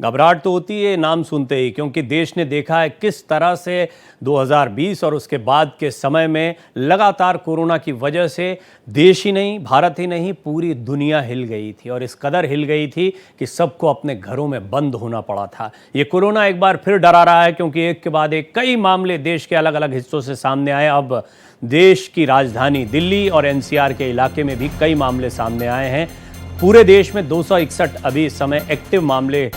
घबराहट तो होती है नाम सुनते ही, क्योंकि देश ने देखा है किस तरह से 2020 और उसके बाद के समय में लगातार कोरोना की वजह से देश ही नहीं, भारत ही नहीं, पूरी दुनिया हिल गई थी। और इस कदर हिल गई थी कि सबको अपने घरों में बंद होना पड़ा था। ये कोरोना एक बार फिर डरा रहा है, क्योंकि एक के बाद एक कई मामले देश के अलग अलग हिस्सों से सामने आए। अब देश की राजधानी दिल्ली और एनसीआर के इलाके में भी कई मामले सामने आए हैं। पूरे देश में 261 अभी इस समय एक्टिव मामले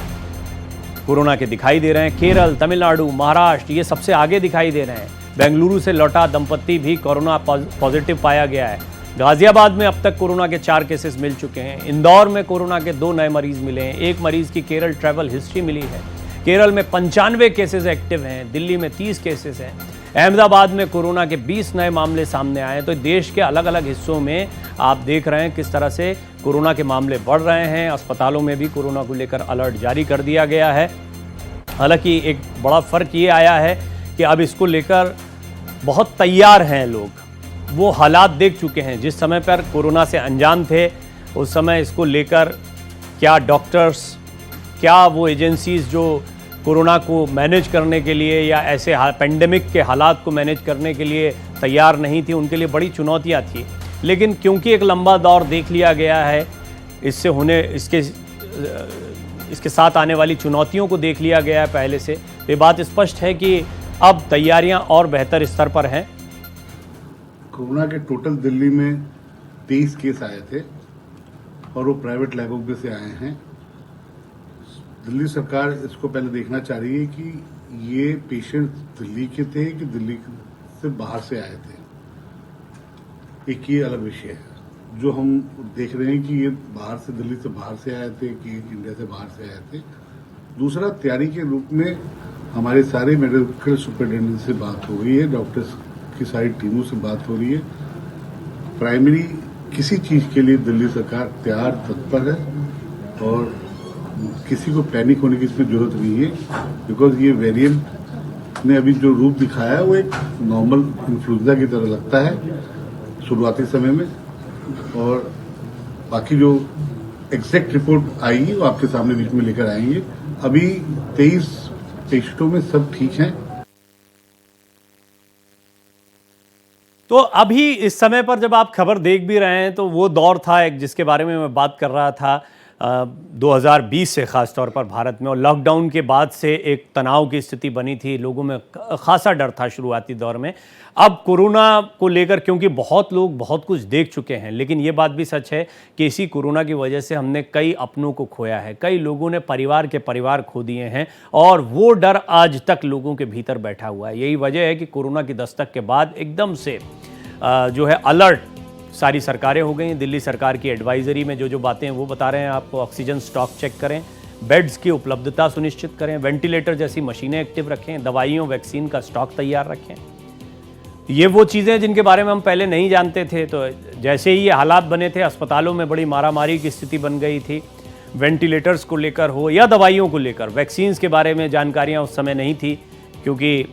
कोरोना के दिखाई दे रहे हैं। केरल, तमिलनाडु, महाराष्ट्र ये सबसे आगे दिखाई दे रहे हैं। बेंगलुरु से लौटा दंपत्ति भी कोरोना पॉजिटिव पाया गया है। गाजियाबाद में अब तक कोरोना के 4 केसेस मिल चुके हैं। इंदौर में कोरोना के 2 नए मरीज मिले हैं। एक मरीज की केरल ट्रैवल हिस्ट्री मिली है। केरल में 95 केसेस एक्टिव हैं। दिल्ली में 30 केसेस हैं। अहमदाबाद में कोरोना के 20 नए मामले सामने आए हैं। तो देश के अलग अलग हिस्सों में आप देख रहे हैं किस तरह से कोरोना के मामले बढ़ रहे हैं। अस्पतालों में भी कोरोना को लेकर अलर्ट जारी कर दिया गया है। हालांकि एक बड़ा फर्क ये आया है कि अब इसको लेकर बहुत तैयार हैं लोग। वो हालात देख चुके हैं। जिस समय पर कोरोना से अनजान थे, उस समय इसको लेकर क्या डॉक्टर्स, क्या वो एजेंसीज जो कोरोना को मैनेज करने के लिए या ऐसे पेंडेमिक के हालात को मैनेज करने के लिए तैयार नहीं थी, उनके लिए बड़ी चुनौतियां थी। लेकिन क्योंकि एक लंबा दौर देख लिया गया है, इसके साथ आने वाली चुनौतियों को देख लिया गया है पहले से, ये बात स्पष्ट है कि अब तैयारियां और बेहतर स्तर पर हैं। कोरोना के टोटल दिल्ली में 23 केस आए थे और वो प्राइवेट लैबों में से आए हैं। दिल्ली सरकार इसको पहले देखना चाह रही है कि ये पेशेंट दिल्ली के थे कि दिल्ली से बाहर से आए थे। एक ये अलग विषय है जो हम देख रहे हैं कि ये बाहर से, दिल्ली से बाहर से आए थे कि इंडिया से बाहर से आए थे। दूसरा, तैयारी के रूप में हमारे सारे मेडिकल सुपरिटेंडेंट से बात हो रही है, डॉक्टर्स की सारी टीमों से बात हो रही है। प्राइमरी किसी चीज के लिए दिल्ली सरकार तैयार, तत्पर है और किसी को पैनिक होने की इसमें जरूरत नहीं है, बिकॉज ये वेरिएंट ने अभी जो रूप दिखाया है वो एक नॉर्मल इन्फ्लुएंजा की तरह लगता है शुरुआती समय में। और बाकी जो एग्जैक्ट रिपोर्ट आएगी वो आपके सामने बीच में लेकर आएंगे। अभी 23 पेशेंटों में सब ठीक हैं। तो अभी इस समय पर जब आप खबर देख भी रहे हैं, तो वो दौर था एक जिसके बारे में मैं बात कर रहा था 2020 से, ख़ास तौर पर भारत में, और लॉकडाउन के बाद से एक तनाव की स्थिति बनी थी। लोगों में खासा डर था शुरुआती दौर में। अब कोरोना को लेकर क्योंकि बहुत लोग बहुत कुछ देख चुके हैं, लेकिन ये बात भी सच है कि इसी कोरोना की वजह से हमने कई अपनों को खोया है। कई लोगों ने परिवार के परिवार खो दिए हैं और वो डर आज तक लोगों के भीतर बैठा हुआ है। यही वजह है कि कोरोना की दस्तक के बाद एकदम से जो है अलर्ट सारी सरकारें हो गई। दिल्ली सरकार की एडवाइजरी में जो बातें हैं वो बता रहे हैं आपको। ऑक्सीजन स्टॉक चेक करें, बेड्स की उपलब्धता सुनिश्चित करें, वेंटिलेटर जैसी मशीनें एक्टिव रखें, दवाइयों वैक्सीन का स्टॉक तैयार रखें। ये वो चीज़ें जिनके बारे में हम पहले नहीं जानते थे। तो जैसे ही ये हालात बने थे, अस्पतालों में बड़ी मारामारी की स्थिति बन गई थी। वेंटिलेटर्स को लेकर हो या दवाइयों को लेकर, वैक्सीन्स के बारे में जानकारियाँ उस समय नहीं थी, क्योंकि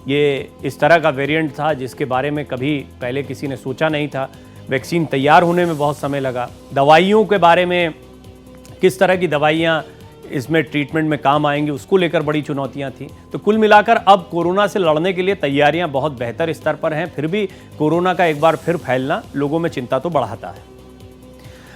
ये इस तरह का वेरिएंट था जिसके बारे में कभी पहले किसी ने सोचा नहीं था। वैक्सीन तैयार होने में बहुत समय लगा। दवाइयों के बारे में, किस तरह की दवाइयाँ इसमें ट्रीटमेंट में काम आएंगी, उसको लेकर बड़ी चुनौतियां थी। तो कुल मिलाकर अब कोरोना से लड़ने के लिए तैयारियां बहुत बेहतर स्तर पर हैं। फिर भी कोरोना का एक बार फिर फैलना लोगों में चिंता तो बढ़ाता है।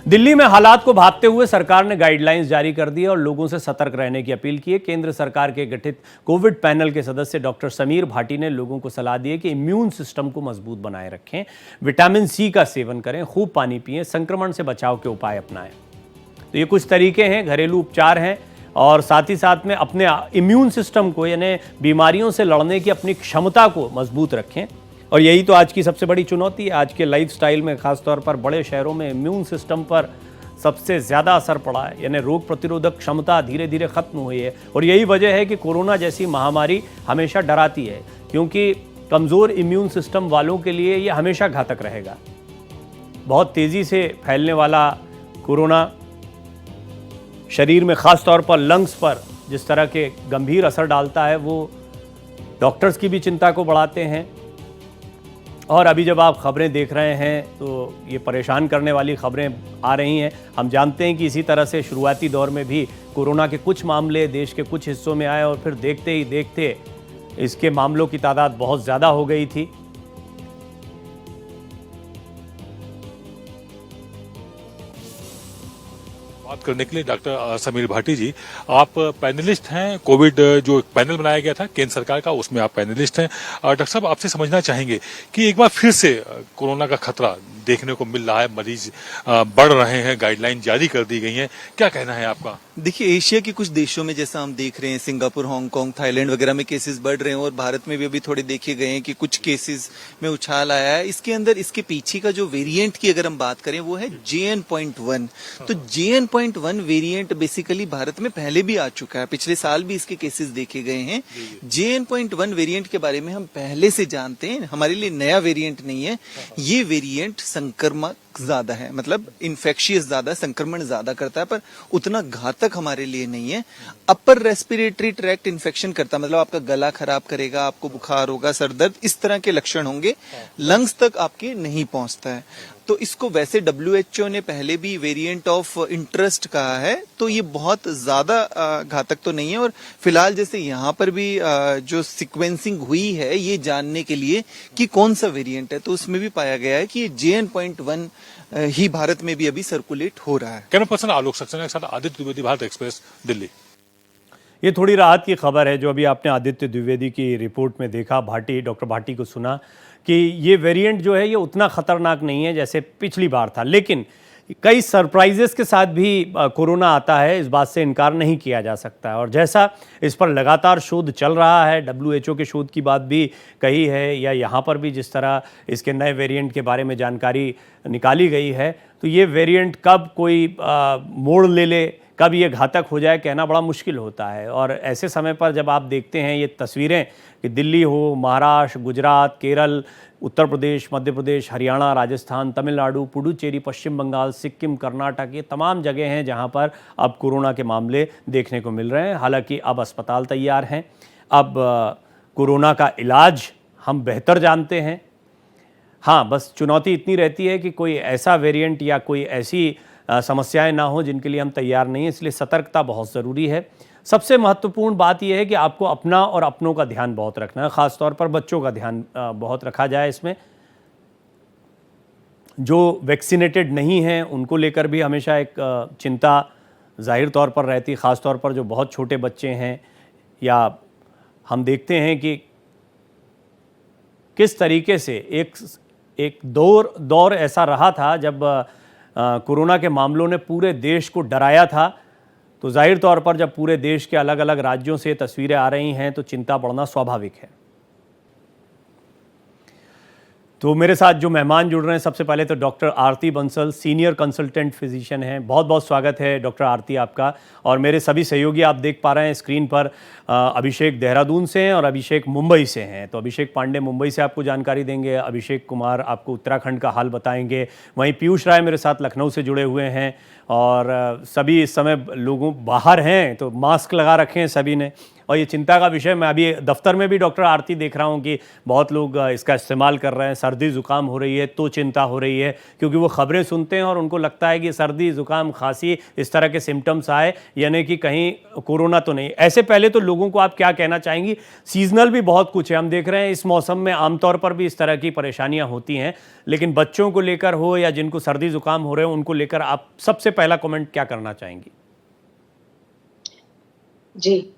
दिल्ली में हालात को भांपते हुए सरकार ने गाइडलाइंस जारी कर दी और लोगों से सतर्क रहने की अपील की है। केंद्र सरकार के गठित कोविड पैनल के सदस्य डॉक्टर समीर भाटी ने लोगों को सलाह दी है कि इम्यून सिस्टम को मजबूत बनाए रखें, विटामिन सी का सेवन करें, खूब पानी पिएं, संक्रमण से बचाव के उपाय अपनाएं। तो ये कुछ तरीके हैं, घरेलू उपचार हैं, और साथ ही साथ में अपने इम्यून सिस्टम को, यानी बीमारियों से लड़ने की अपनी क्षमता को मजबूत रखें। और यही तो आज की सबसे बड़ी चुनौती है। आज के लाइफस्टाइल में, खासतौर पर बड़े शहरों में, इम्यून सिस्टम पर सबसे ज़्यादा असर पड़ा है, यानी रोग प्रतिरोधक क्षमता धीरे धीरे खत्म हुई है। और यही वजह है कि कोरोना जैसी महामारी हमेशा डराती है, क्योंकि कमज़ोर इम्यून सिस्टम वालों के लिए ये हमेशा घातक रहेगा। बहुत तेज़ी से फैलने वाला कोरोना शरीर में, ख़ास तौर पर लंग्स पर जिस तरह के गंभीर असर डालता है, वो डॉक्टर्स की भी चिंता को बढ़ाते हैं। और अभी जब आप खबरें देख रहे हैं तो ये परेशान करने वाली खबरें आ रही हैं। हम जानते हैं कि इसी तरह से शुरुआती दौर में भी कोरोना के कुछ मामले देश के कुछ हिस्सों में आए और फिर देखते ही देखते इसके मामलों की तादाद बहुत ज़्यादा हो गई थी। बात करने के लिए डॉक्टर समीर भाटी जी, आप पैनलिस्ट हैं। कोविड जो पैनल बनाया गया था केंद्र सरकार का, उसमें आप पैनलिस्ट हैं। डॉक्टर साहब, आपसे समझना चाहेंगे कि एक बार फिर से कोरोना का खतरा देखने को मिल रहा है, मरीज बढ़ रहे हैं, गाइडलाइन जारी कर दी गई हैं, क्या कहना है आपका? देखिए, एशिया के कुछ देशों में जैसा हम देख रहे हैं, सिंगापुर, हांगकांग, थाईलैंड वगैरह में केसेस बढ़ रहे हैं और भारत में भी अभी थोड़े देखे गए हैं कि कुछ केसेस में उछाल आया है। इसके अंदर इसके पीछे का जो वेरिएंट की अगर हम बात करें वो है JN.1। तो JN.1 वेरिएंट बेसिकली भारत में पहले भी आ चुका है, पिछले साल भी इसके केसेस देखे गए हैं। JN.1 वेरिएंट के बारे में हम पहले से जानते हैं, हमारे लिए नया वेरिएंट नहीं है। ये वेरिएंट संक्रमक ज्यादा है, मतलब इन्फेक्शियस ज्यादा, संक्रमण ज्यादा करता है, पर उतना घातक हमारे लिए नहीं है। अपर रेस्पिरेटरी ट्रैक्ट इन्फेक्शन करता है, मतलब आपका गला खराब करेगा, आपको बुखार होगा, सर दर्द, इस तरह के लक्षण होंगे, लंग्स तक आपके नहीं पहुंचता है। तो इसको वैसे WHO ने पहले भी वेरिएंट ऑफ इंटरेस्ट कहा है, तो ये बहुत ज्यादा घातक तो नहीं है। और फिलहाल जैसे यहाँ पर भी जो सिक्वेंसिंग हुई है ये जानने के लिए कि कौन सा वेरिएंट है, तो उसमें भी पाया गया है कि ये JN.1 ही भारत में भी अभी सर्कुलेट हो रहा है। कैमरा पर्सन आलोक सक्सेना के साथ आदित्य द्विवेदी, भारत एक्सप्रेस, दिल्ली। ये थोड़ी राहत की खबर है जो अभी आपने आदित्य द्विवेदी की रिपोर्ट में देखा, डॉक्टर भाटी को सुना कि ये वेरिएंट जो है ये उतना खतरनाक नहीं है जैसे पिछली बार था, लेकिन कई सरप्राइजेस के साथ भी कोरोना आता है, इस बात से इनकार नहीं किया जा सकता है। और जैसा इस पर लगातार शोध चल रहा है, WHO के शोध की बात भी कही है, या यहाँ पर भी जिस तरह इसके नए वेरिएंट के बारे में जानकारी निकाली गई है, तो ये वेरिएंट कब कोई मोड़ ले ले, कब ये घातक हो जाए, कहना बड़ा मुश्किल होता है। और ऐसे समय पर जब आप देखते हैं ये तस्वीरें कि दिल्ली हो, महाराष्ट्र, गुजरात, केरल, उत्तर प्रदेश, मध्य प्रदेश, हरियाणा, राजस्थान, तमिलनाडु, पुडुचेरी, पश्चिम बंगाल, सिक्किम, कर्नाटक, ये तमाम जगह हैं जहां पर अब कोरोना के मामले देखने को मिल रहे हैं। हालांकि अब अस्पताल तैयार हैं, अब कोरोना का इलाज हम बेहतर जानते हैं। हाँ, बस चुनौती इतनी रहती है कि कोई ऐसा वेरिएंट या कोई ऐसी समस्याएं ना हो जिनके लिए हम तैयार नहीं हैं, इसलिए सतर्कता बहुत ज़रूरी है। सबसे महत्वपूर्ण बात यह है कि आपको अपना और अपनों का ध्यान बहुत रखना है, ख़ास तौर पर बच्चों का ध्यान बहुत रखा जाए इसमें। जो वैक्सीनेटेड नहीं हैं उनको लेकर भी हमेशा एक चिंता जाहिर तौर पर रहती है, ख़ास तौर पर जो बहुत छोटे बच्चे हैं, या हम देखते हैं कि किस तरीके से एक दौर ऐसा रहा था जब कोरोना के मामलों ने पूरे देश को डराया था। तो जाहिर तौर पर जब पूरे देश के अलग अलग राज्यों से तस्वीरें आ रही हैं तो चिंता बढ़ना स्वाभाविक है। तो मेरे साथ जो मेहमान जुड़ रहे हैं, सबसे पहले तो डॉक्टर आरती बंसल, सीनियर कंसल्टेंट फिजिशियन हैं। बहुत बहुत स्वागत है डॉक्टर आरती आपका। और मेरे सभी सहयोगी आप देख पा रहे हैं स्क्रीन पर, अभिषेक देहरादून से हैं और अभिषेक मुंबई से हैं। तो अभिषेक पांडे मुंबई से आपको जानकारी देंगे, अभिषेक कुमार आपको उत्तराखंड का हाल बताएंगे, वहीं पीयूष राय मेरे साथ लखनऊ से जुड़े हुए हैं। और सभी इस समय लोगों बाहर हैं तो मास्क लगा रखे हैं सभी ने, और ये चिंता का विषय, मैं अभी दफ्तर में भी डॉक्टर आरती देख रहा हूँ कि बहुत लोग इसका इस्तेमाल कर रहे हैं। सर्दी ज़ुकाम हो रही है तो चिंता हो रही है, क्योंकि वो खबरें सुनते हैं और उनको लगता है कि सर्दी ज़ुकाम खांसी इस तरह के सिम्टम्स आए, यानी कि कहीं कोरोना तो नहीं। ऐसे पहले तो लोगों को आप क्या कहना चाहेंगी? सीजनल भी बहुत कुछ है, हम देख रहे हैं इस मौसम में आमतौर पर भी इस तरह की परेशानियाँ होती हैं, लेकिन बच्चों को लेकर हो या जिनको सर्दी ज़ुकाम हो रहे हो उनको लेकर आप सबसे पहला कमेंट क्या करना चाहेंगी? जी,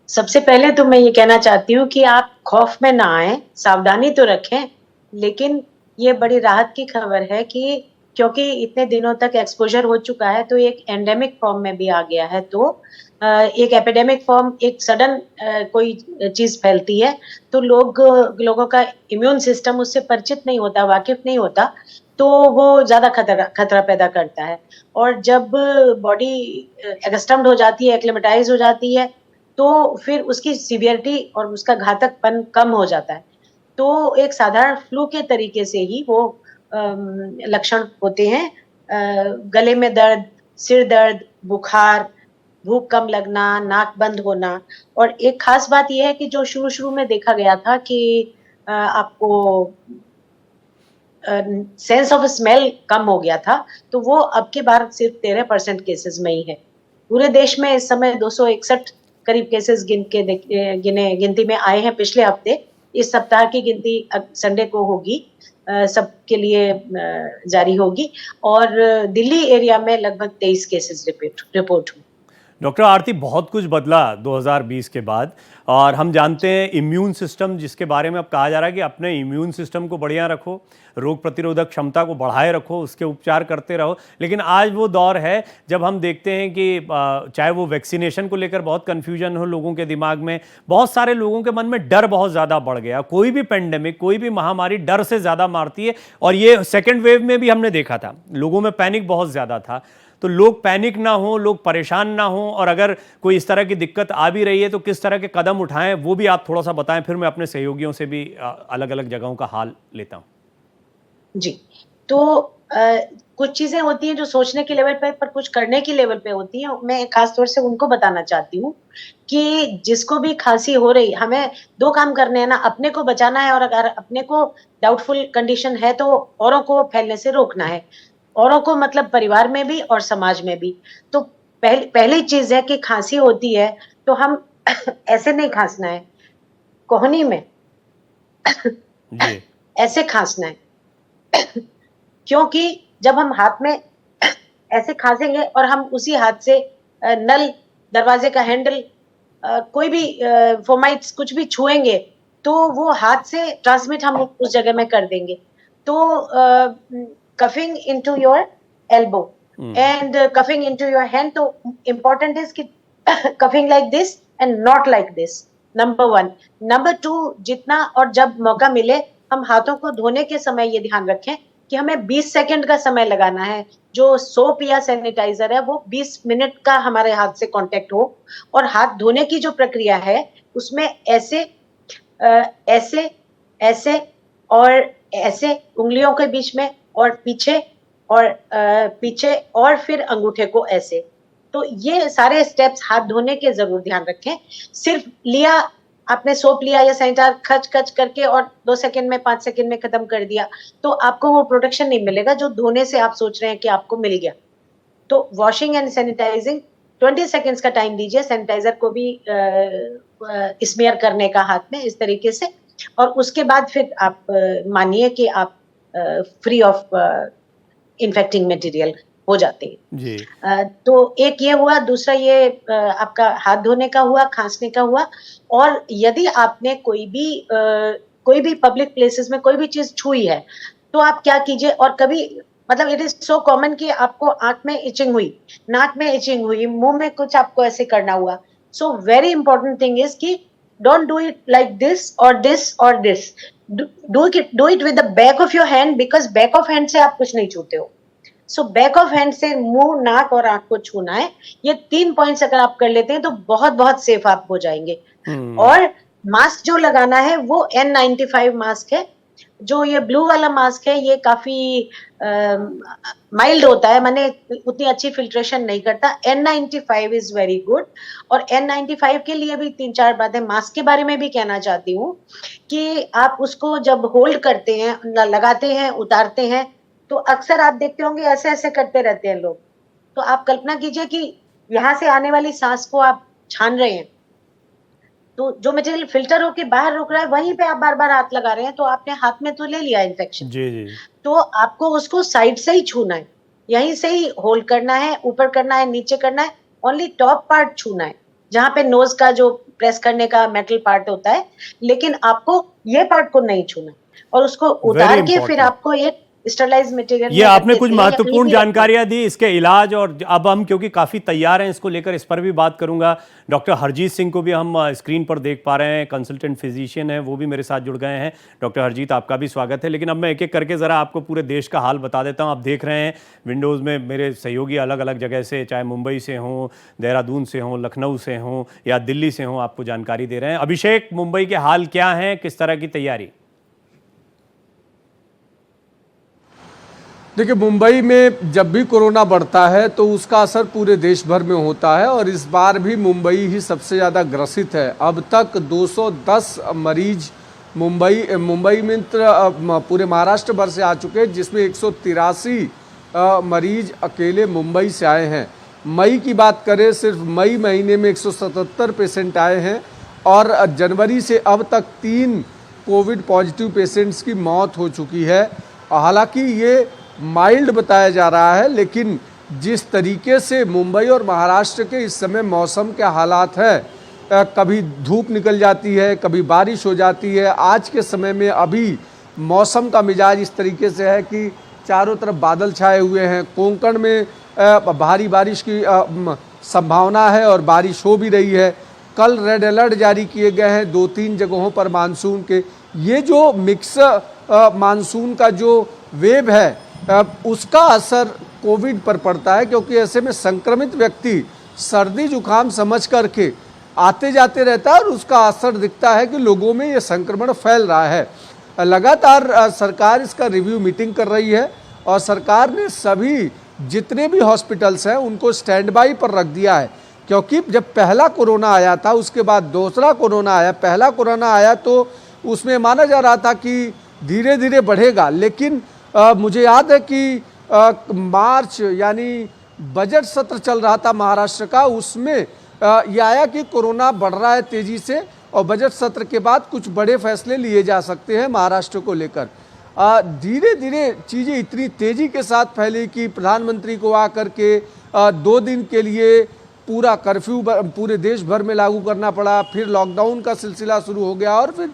सबसे पहले तो मैं ये कहना चाहती हूँ कि आप खौफ में ना आए, सावधानी तो रखें, लेकिन ये बड़ी राहत की खबर है कि क्योंकि इतने दिनों तक एक्सपोजर हो चुका है तो एक एंडेमिक फॉर्म में भी आ गया है। तो एक एपिडेमिक फॉर्म, एक सडन कोई चीज फैलती है तो लोगों का इम्यून सिस्टम उससे परिचित नहीं होता, वाकिफ नहीं होता, तो वो ज्यादा खतरा पैदा करता है। और जब बॉडी एक्स्टम्ड हो जाती है, एक्लेमेटाइज हो जाती है, तो फिर उसकी सीवियरिटी और उसका घातकपन कम हो जाता है। तो एक साधारण फ्लू के तरीके से ही वो लक्षण होते हैं, गले में दर्द, सिर दर्द, बुखार, भूख कम लगना, नाक बंद होना। और एक खास बात यह है कि जो शुरू में देखा गया था कि आपको सेंस ऑफ स्मेल कम हो गया था, तो वो अब की बार सिर्फ 13% केसेस में ही है। पूरे देश में इस समय 261 करीब केसेस गिनती में आए हैं पिछले हफ्ते। इस सप्ताह की गिनती संडे को होगी, सबके लिए जारी होगी, और दिल्ली एरिया में लगभग 23 केसेस रिपोर्ट हुए। डॉक्टर आरती, बहुत कुछ बदला 2020 के बाद, और हम जानते हैं इम्यून सिस्टम, जिसके बारे में अब कहा जा रहा है कि अपने इम्यून सिस्टम को बढ़िया रखो, रोग प्रतिरोधक क्षमता को बढ़ाए रखो, उसके उपचार करते रहो। लेकिन आज वो दौर है जब हम देखते हैं कि चाहे वो वैक्सीनेशन को लेकर बहुत कन्फ्यूजन हो लोगों के दिमाग में, बहुत सारे लोगों के मन में डर बहुत ज़्यादा बढ़ गया। कोई भी पेंडेमिक, कोई भी महामारी डर से ज़्यादा मारती है, और ये सेकेंड वेव में भी हमने देखा था, लोगों में पैनिक बहुत ज़्यादा था। तो लोग पैनिक ना हो, लोग परेशान ना हो, और अगर कोई इस तरह की दिक्कत आ भी रही है तो किस तरह के कदम उठाएं, वो भी आप थोड़ा सा बताएं। फिर मैं अपने सहयोगियों से भी अलग अलग जगहों का हाल लेता हूं। जी, तो कुछ चीजें होती हैं जो सोचने के लेवल पे, पर कुछ करने की लेवल पे होती हैं। मैं खास तौर से उनको बताना चाहती हूँ कि जिसको भी खांसी हो रही, हमें 2 काम करने हैं ना, अपने को बचाना है, और अगर अपने को डाउटफुल कंडीशन है तो औरों को फैलने से रोकना है। औरों को मतलब परिवार में भी और समाज में भी। तो पहली चीज है कि खांसी होती है तो हम ऐसे नहीं खांसना है, कोहनी में जी। ऐसे खांसना है क्योंकि जब हम हाथ में ऐसे खांसेंगे और हम उसी हाथ से नल, दरवाजे का हैंडल, कोई भी फोमाइट्स कुछ भी छुएंगे तो वो हाथ से ट्रांसमिट हम उस जगह में कर देंगे। तो cuffing into your elbow and cuffing into your hand, तो important is कि cuffing like this and not like this, number 1. number 2, जितना और जब मौका मिले हम हाथों को धोने के समय ये ध्यान रखें कि हमें 20 सेकंड का समय लगाना है। जो सोप या सैनिटाइजर है वो 20 मिनट का हमारे हाथ से कांटेक्ट हो, और हाथ धोने की जो प्रक्रिया है उसमें ऐसे ऐसे ऐसे और ऐसे उंगलियों के बीच में, और पीछे और फिर अंगूठे को ऐसे। तो ये सारे स्टेप्स हाथ धोने के जरूर ध्यान रखें। सिर्फ लिया, आपने सोप लिया या सैनिटाइजर खच खच करके और 2 सेकंड में 5 सेकंड में खत्म कर दिया तो आपको वो प्रोटेक्शन नहीं मिलेगा जो धोने से आप सोच रहे हैं कि आपको मिल गया। तो वॉशिंग एंड सैनिटाइजिंग 20 सेकंड्स का टाइम दीजिए, सैनिटाइजर को भी स्मेयर करने का हाथ में इस तरीके से, और उसके बाद फिर आप मानिए कि आप फ्री ऑफ इन्फेक्टिंग मटेरियल हो जाते हैं जी। तो एक ये हुआ, दूसरा ये आपका हाथ धोने का हुआ, खांसने का हुआ। और यदि आपने कोई भी पब्लिक प्लेसेस में कोई भी चीज छुई है तो आप क्या कीजिए, और कभी मतलब इट इज सो कॉमन कि आपको आंख में इचिंग हुई, नाक में इचिंग हुई, मुंह में कुछ आपको ऐसे करना हुआ, so very important thing is कि don't do it like this और दिस और this, do it with the back of your hand, because back of hand से आप कुछ नहीं छूते हो। सो बैक ऑफ हैंड से मुंह, नाक और आंख को छूना है। ये 3 पॉइंट्स अगर आप कर लेते हैं तो बहुत बहुत सेफ आप हो जाएंगे। और मास्क जो लगाना है वो N95 मास्क है। जो ये ब्लू वाला मास्क है ये काफी माइल्ड होता है, माने उतनी अच्छी फिल्ट्रेशन नहीं करता। N95 is very good. और N95 के लिए भी 3-4 बातें मास्क के बारे में भी कहना चाहती हूँ कि आप उसको जब होल्ड करते हैं, लगाते हैं, उतारते हैं, तो अक्सर आप देखते होंगे ऐसे ऐसे करते रहते हैं लोग। तो आप कल्पना कीजिए कि यहाँ से आने वाली सांस को आप छान रहे हैं, तो जो मटेरियल फिल्टर होके बाहर रुक रहा है वहीं पे आप बार बार हाथ लगा रहे हैं, तो आपने हाथ में तो ले लिया इन्फेक्शन। जी जी। तो आपको उसको साइड से ही छूना है, यहीं से ही होल्ड करना है, ऊपर करना है, नीचे करना है, ओनली टॉप पार्ट छूना है जहां पे नोज का जो प्रेस करने का मेटल पार्ट होता है, लेकिन आपको ये पार्ट को नहीं छूना। और उसको उतार के फिर आपको एक स्टरलाइज मटेरियल, ये आपने कुछ महत्वपूर्ण जानकारियां दी इसके इलाज, और अब हम क्योंकि काफ़ी तैयार हैं इसको लेकर, इस पर भी बात करूंगा। डॉक्टर हरजीत सिंह को भी हम स्क्रीन पर देख पा रहे हैं, कंसल्टेंट फिजिशियन हैं, वो भी मेरे साथ जुड़ गए हैं। डॉक्टर हरजीत, आपका भी स्वागत है। लेकिन अब मैं एक एक करके ज़रा आपको पूरे देश का हाल बता देता हूँ। आप देख रहे हैं विंडोज़ में मेरे सहयोगी अलग अलग जगह से, चाहे मुंबई से हों, देहरादून से हों, लखनऊ से हों या दिल्ली से हों, आपको जानकारी दे रहे हैं। अभिषेक, मुंबई के हाल क्या हैं, किस तरह की तैयारी? देखिए, मुंबई में जब भी कोरोना बढ़ता है तो उसका असर पूरे देश भर में होता है, और इस बार भी मुंबई ही सबसे ज़्यादा ग्रसित है। अब तक 210 मरीज मुंबई में पूरे महाराष्ट्र भर से आ चुके हैं, जिसमें 183 मरीज अकेले मुंबई से आए हैं। मई की बात करें, सिर्फ मई महीने में 177 पेशेंट आए हैं और जनवरी से अब तक 3 कोविड पॉजिटिव पेशेंट्स की मौत हो चुकी है। हालांकि ये माइल्ड बताया जा रहा है, लेकिन जिस तरीके से मुंबई और महाराष्ट्र के इस समय मौसम के हालात है, कभी धूप निकल जाती है, कभी बारिश हो जाती है। आज के समय में अभी मौसम का मिजाज इस तरीके से है कि चारों तरफ बादल छाए हुए हैं। कोंकण में भारी बारिश की संभावना है और बारिश हो भी रही है। कल रेड अलर्ट जारी किए गए हैं 2-3 जगहों पर मानसून के। ये जो मिक्स मानसून का जो वेव है, उसका असर कोविड पर पड़ता है, क्योंकि ऐसे में संक्रमित व्यक्ति सर्दी जुकाम समझ करके आते जाते रहता है और उसका असर दिखता है कि लोगों में ये संक्रमण फैल रहा है। लगातार सरकार इसका रिव्यू मीटिंग कर रही है और सरकार ने सभी जितने भी हॉस्पिटल्स हैं उनको स्टैंड बाई पर रख दिया है, क्योंकि जब पहला कोरोना आया था, उसके बाद दूसरा कोरोना आया। पहला कोरोना आया तो उसमें माना जा रहा था कि धीरे धीरे बढ़ेगा, लेकिन मुझे याद है कि मार्च यानी बजट सत्र चल रहा था महाराष्ट्र का, उसमें यह आया कि कोरोना बढ़ रहा है तेजी से और बजट सत्र के बाद कुछ बड़े फैसले लिए जा सकते हैं महाराष्ट्र को लेकर। धीरे धीरे चीज़ें इतनी तेजी के साथ फैली कि प्रधानमंत्री को आकर के 2 दिन के लिए पूरा कर्फ्यू पूरे देश भर में लागू करना पड़ा। फिर लॉकडाउन का सिलसिला शुरू हो गया और फिर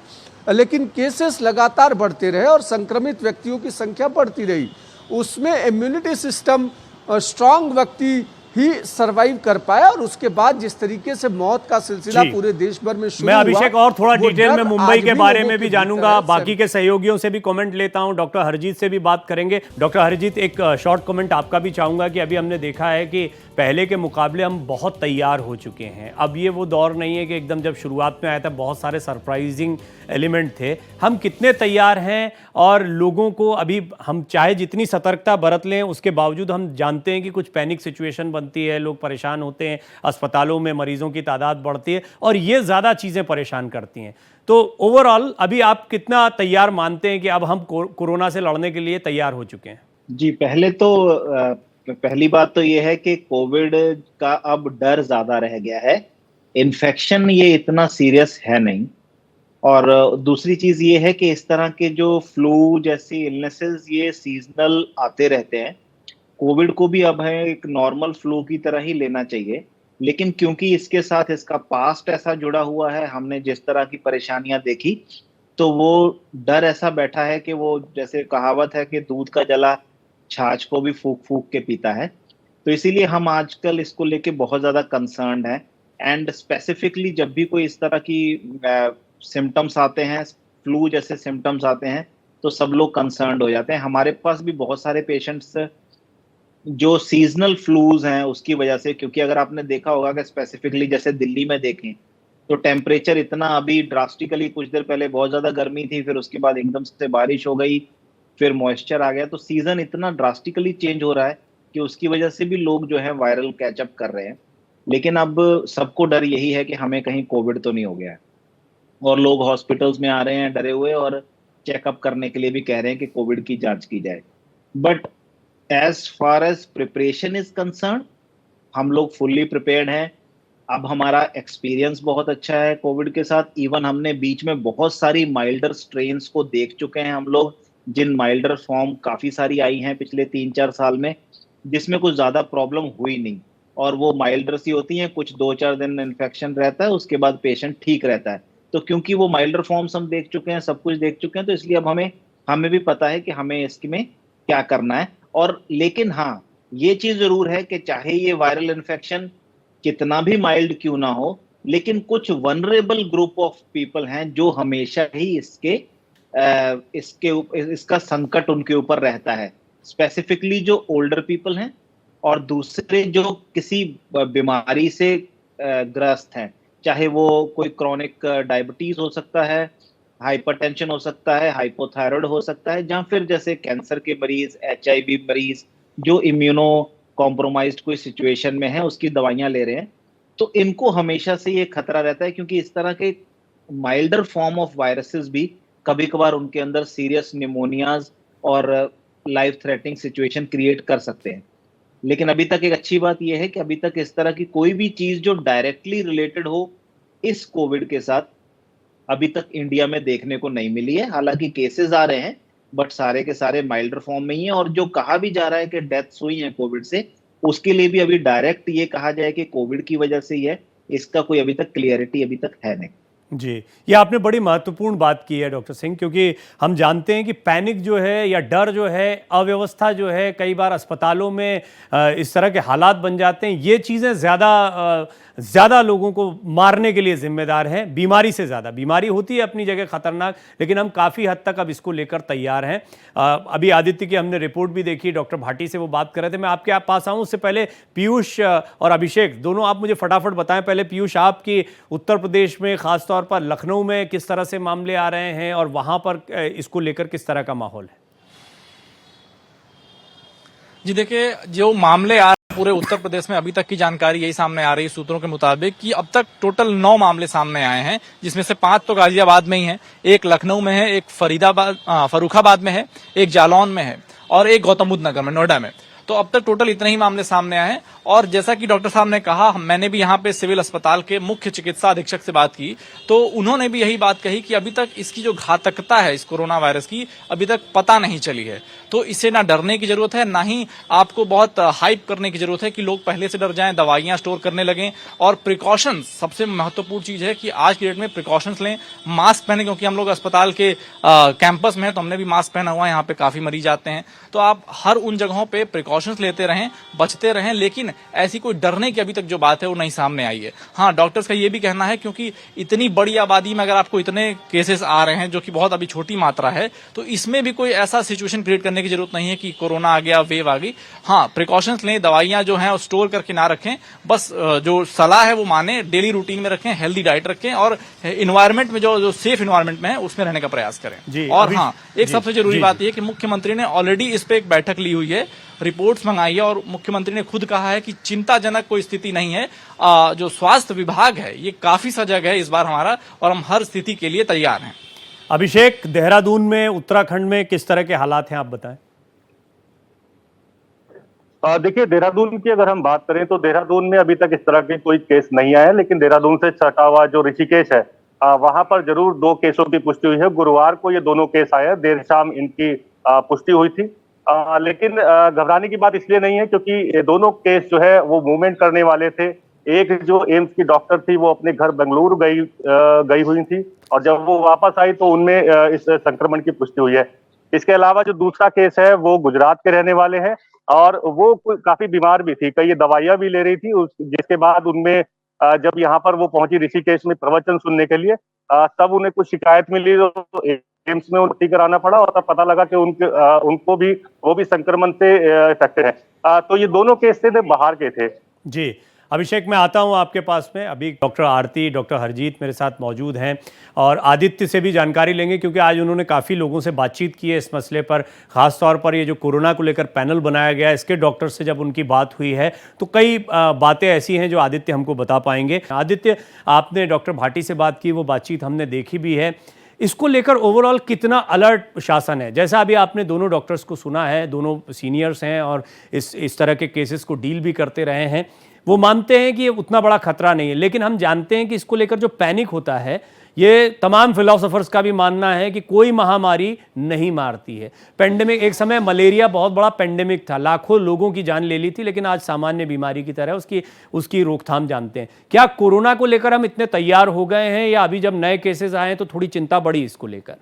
लेकिन केसेस लगातार बढ़ते रहे और संक्रमित व्यक्तियों की संख्या बढ़ती रही। उसमें इम्यूनिटी सिस्टम स्ट्रांग व्यक्ति ही सरवाइव कर पाया और उसके बाद जिस तरीके से मौत का सिलसिला पूरे देश भर में शुरू मैं अभिषेक और थोड़ा डिटेल में मुंबई के बारे में भी जानूंगा, बाकी के सहयोगियों से भी कमेंट लेता हूं, डॉक्टर हरजीत से भी बात करेंगे। डॉक्टर हरजीत, एक शॉर्ट कमेंट आपका भी चाहूंगा कि अभी हमने देखा है कि पहले के मुकाबले हम बहुत तैयार हो चुके हैं। अब ये वो दौर नहीं है कि एकदम जब शुरुआत में आया था बहुत सारे सरप्राइजिंग एलिमेंट थे। हम कितने तैयार हैं और लोगों को अभी हम चाहे जितनी सतर्कता बरत लें, उसके बावजूद हम जानते हैं कि कुछ पैनिक सिचुएशन बनती है, लोग परेशान होते हैं, अस्पतालों में मरीजों की तादाद बढ़ती है और ये ज़्यादा चीज़ें परेशान करती हैं। तो ओवरऑल अभी आप कितना तैयार मानते हैं कि अब हम कोरोना से लड़ने के लिए तैयार हो चुके हैं? जी, पहली बात तो ये है कि कोविड का अब डर ज्यादा रह गया है। इन्फेक्शन ये इतना सीरियस है नहीं। और दूसरी चीज ये है कि इस तरह के जो फ्लू जैसी इलनेसेस ये सीजनल आते रहते हैं। कोविड को भी अब है एक नॉर्मल फ्लू की तरह ही लेना चाहिए, लेकिन क्योंकि इसके साथ इसका पास्ट ऐसा जुड़ा हुआ है, हमने जिस तरह की परेशानियां देखी, तो वो डर ऐसा बैठा है कि वो जैसे कहावत है कि दूध का जला छाछ को भी फूक फूक के पीता है। तो इसीलिए हम आजकल इसको लेके बहुत ज्यादा कंसर्न्ड हैं। एंड स्पेसिफिकली जब भी कोई इस तरह की सिम्टम्स आते हैं, फ्लू जैसे सिम्टम्स आते हैं, तो सब लोग कंसर्न्ड हो जाते हैं। हमारे पास भी बहुत सारे पेशेंट्स जो सीजनल फ्लूज हैं उसकी वजह से, क्योंकि अगर आपने देखा होगा कि स्पेसिफिकली जैसे दिल्ली में देखें तो टेम्परेचर इतना अभी ड्रास्टिकली, कुछ देर पहले बहुत ज्यादा गर्मी थी, फिर उसके बाद एकदम से बारिश हो गई, फिर मॉइस्चर आ गया। तो सीजन इतना ड्रास्टिकली चेंज हो रहा है कि उसकी वजह से भी लोग जो है वायरल कैचअप कर रहे हैं। लेकिन अब सबको डर यही है कि हमें कहीं कोविड तो नहीं हो गया है, और लोग हॉस्पिटल्स में आ रहे हैं डरे हुए और चेकअप करने के लिए भी कह रहे हैं कि कोविड की जांच की जाए। But as far as preparation is concerned, हम लोग फुल्ली प्रिपेयर्ड हैं। अब हमारा एक्सपीरियंस बहुत अच्छा है कोविड के साथ। इवन हमने बीच में बहुत सारी माइल्डर स्ट्रेन्स को देख चुके हैं हम लोग, जिन माइल्डर फॉर्म काफी सारी आई हैं पिछले 3-4 साल में, जिसमें कुछ ज्यादा प्रॉब्लम हुई नहीं, और वो माइल्डर सी होती हैं, कुछ 2-4 दिन इन्फेक्शन रहता है, उसके बाद पेशेंट ठीक रहता है। तो क्योंकि वो माइल्डर फॉर्म्स हम देख चुके हैं, सब कुछ देख चुके हैं, तो इसलिए अब हमें भी पता है कि हमें इसमें क्या करना है। और लेकिन हाँ, ये चीज जरूर है कि चाहे ये वायरल इन्फेक्शन कितना भी माइल्ड क्यों ना हो, लेकिन कुछ वनरेबल ग्रुप ऑफ पीपल हैं जो हमेशा ही इसका संकट उनके ऊपर रहता है। स्पेसिफिकली जो ओल्डर पीपल हैं और दूसरे जो किसी बीमारी से ग्रस्त हैं, चाहे वो कोई क्रॉनिक डायबिटीज हो सकता है, हाइपरटेंशन हो सकता है, हाइपोथायराइड हो सकता है, या फिर जैसे कैंसर के मरीज, HIV मरीज जो इम्यूनो कॉम्प्रोमाइज्ड कोई सिचुएशन में है, उसकी दवाइयां ले रहे हैं। तो इनको हमेशा से ये खतरा रहता है, क्योंकि इस तरह के माइल्डर फॉर्म ऑफ वायरसेस भी कभी कभार उनके अंदर सीरियस निमोनियाज और लाइफ थ्रेटनिंग सिचुएशन क्रिएट कर सकते हैं। लेकिन अभी तक एक अच्छी बात यह है कि अभी तक इस तरह की कोई भी चीज जो डायरेक्टली रिलेटेड हो इस कोविड के साथ अभी तक इंडिया में देखने को नहीं मिली है। हालांकि केसेस आ रहे हैं बट सारे के सारे माइल्डर फॉर्म में ही है, और जो कहा भी जा रहा है कि डेथ्स हुई हैं कोविड से, उसके लिए भी अभी डायरेक्ट ये कहा जाए कि कोविड की वजह से ही है, इसका कोई अभी तक क्लियरिटी अभी तक है नहीं। जी, ये आपने बड़ी महत्वपूर्ण बात की है डॉक्टर सिंह, क्योंकि हम जानते हैं कि पैनिक जो है या डर जो है, अव्यवस्था जो है, कई बार अस्पतालों में इस तरह के हालात बन जाते हैं। ये चीज़ें ज़्यादा लोगों को मारने के लिए जिम्मेदार हैं, बीमारी से ज़्यादा। बीमारी होती है अपनी जगह खतरनाक, लेकिन हम काफ़ी हद तक अब इसको लेकर तैयार हैं। अभी आदित्य की हमने रिपोर्ट भी देखी, डॉक्टर भाटी से वो बात कर रहे थे। मैं आपके पास आऊँ उससे पहले पीयूष और अभिषेक दोनों आप मुझे फटाफट बताएं। पहले पीयूष, आपकी उत्तर प्रदेश में खासतौर पर लखनऊ में किस तरह से मामले आ रहे हैं और वहां पर इसको लेकर किस तरह का माहौल है? जी देखिए, जो मामले आ पूरे उत्तर प्रदेश में अभी तक की जानकारी यही सामने आ रही है सूत्रों के मुताबिक कि अब तक टोटल 9 मामले सामने आए हैं, जिसमें से 5 तो गाजियाबाद में ही हैं, एक लखनऊ में है, एक फर्रुखाबाद में है, एक जालौन में है और एक गौतम बुद्ध नगर में, नोएडा में। तो अब तक टोटल इतने ही मामले सामने आए हैं। और जैसा कि डॉक्टर साहब ने कहा, मैंने भी यहाँ पे सिविल अस्पताल के मुख्य चिकित्सा अधीक्षक से बात की, तो उन्होंने भी यही बात कही कि अभी तक इसकी जो घातकता है इस कोरोना वायरस की अभी तक पता नहीं चली है। तो इससे ना डरने की जरूरत है, ना ही आपको बहुत हाइप करने की जरूरत है कि लोग पहले से डर जाएं, दवाइयां स्टोर करने लगें। और प्रिकॉशंस सबसे महत्वपूर्ण चीज है कि आज की डेट में प्रिकॉशंस लें, मास्क पहने, क्योंकि हम लोग अस्पताल के कैंपस में है तो हमने भी मास्क पहना हुआ है, यहाँ पे काफी मरीज आते हैं। तो आप हर उन जगहों पे प्रिकॉशंस लेते रहें, बचते रहें, लेकिन ऐसी कोई डरने की अभी तक जो बात है वो नहीं सामने आई है। हाँ, डॉक्टर्स का ये भी कहना है क्योंकि इतनी बड़ी आबादी में अगर आपको इतने केसेस आ रहे हैं, जो कि बहुत अभी छोटी मात्रा है, तो इसमें भी कोई ऐसा सिचुएशन क्रिएट करने की जरूरत नहीं है कि कोरोना आ गया, वेव आ गई। हाँ, प्रिकॉशंस लें, दवाइयां जो हैं स्टोर करके ना रखें, बस जो सलाह है वो माने, डेली रूटीन में रखें, हेल्दी डाइट रखें और इन्वायरमेंट में जो सेफ इन्वायरमेंट में है उसमें रहने का प्रयास करें। और हाँ, एक सबसे जरूरी बात यह कि मुख्यमंत्री ने ऑलरेडी इस पे एक बैठक ली हुई है, रिपोर्ट्स मंगाई है और मुख्यमंत्री ने खुद कहा है कि चिंताजनक कोई स्थिति नहीं है। जो स्वास्थ्य विभाग है ये काफी सजग है इस बार हमारा, और हम हर स्थिति के लिए तैयार हैं। अभिषेक, देहरादून में, उत्तराखंड में किस तरह के हालात हैं, आप बताएं। देखिए, देहरादून की अगर हम बात करें तो देहरादून में अभी तक इस तरह के कोई केस नहीं आए, लेकिन देहरादून से सटा हुआ जो ऋषिकेश है वहां पर जरूर 2 केसों की पुष्टि हुई है। गुरुवार को ये दोनों केस आए, देर शाम इनकी पुष्टि हुई थी। लेकिन घबराने की बात इसलिए नहीं है क्योंकि ये दोनों केस जो है वो मूवमेंट करने वाले थे। एक जो एम्स की डॉक्टर थी वो अपने घर बेंगलुरु गई हुई थी और जब वो वापस आई तो उनमें इस संक्रमण की पुष्टि हुई है। इसके अलावा जो दूसरा केस है वो गुजरात के रहने वाले हैं और वो काफी बीमार भी थी, कई दवाइयां भी ले रही थी। जिसके बाद उनमें जब यहाँ पर वो पहुंची ऋषिकेश में प्रवचन सुनने के लिए, तब उन्हें कुछ शिकायत मिली तो एम्स में भर्ती कराना पड़ा और तब पता लगा कि उनको भी वो भी संक्रमण से इफेक्टेड है। तो ये दोनों केस थे बाहर के थे। जी अभिषेक, मैं आता हूं आपके पास में। अभी डॉक्टर आरती, डॉक्टर हरजीत मेरे साथ मौजूद हैं और आदित्य से भी जानकारी लेंगे क्योंकि आज उन्होंने काफ़ी लोगों से बातचीत की है इस मसले पर। ख़ास तौर पर ये जो कोरोना को लेकर पैनल बनाया गया है, इसके डॉक्टर से जब उनकी बात हुई है तो कई बातें ऐसी हैं जो आदित्य हमको बता पाएंगे। आदित्य, आपने डॉक्टर भाटी से बात की, वो बातचीत हमने देखी भी है। इसको लेकर ओवरऑल कितना अलर्ट प्रशासन है? जैसा अभी आपने दोनों डॉक्टर्स को सुना है, दोनों सीनियर्स हैं और इस तरह के केसेस को डील भी करते रहे हैं, वो मानते हैं कि ये उतना बड़ा खतरा नहीं है, लेकिन हम जानते हैं कि इसको लेकर जो पैनिक होता है, ये तमाम फिलोसोफर्स का भी मानना है कि कोई महामारी नहीं मारती है। पेंडेमिक, एक समय मलेरिया बहुत बड़ा पेंडेमिक था, लाखों लोगों की जान ले ली थी, लेकिन आज सामान्य बीमारी की तरह उसकी रोकथाम जानते हैं। क्या कोरोना को लेकर हम इतने तैयार हो गए हैं या अभी जब नए केसेस आए तो थोड़ी चिंता बढ़ी इसको लेकर?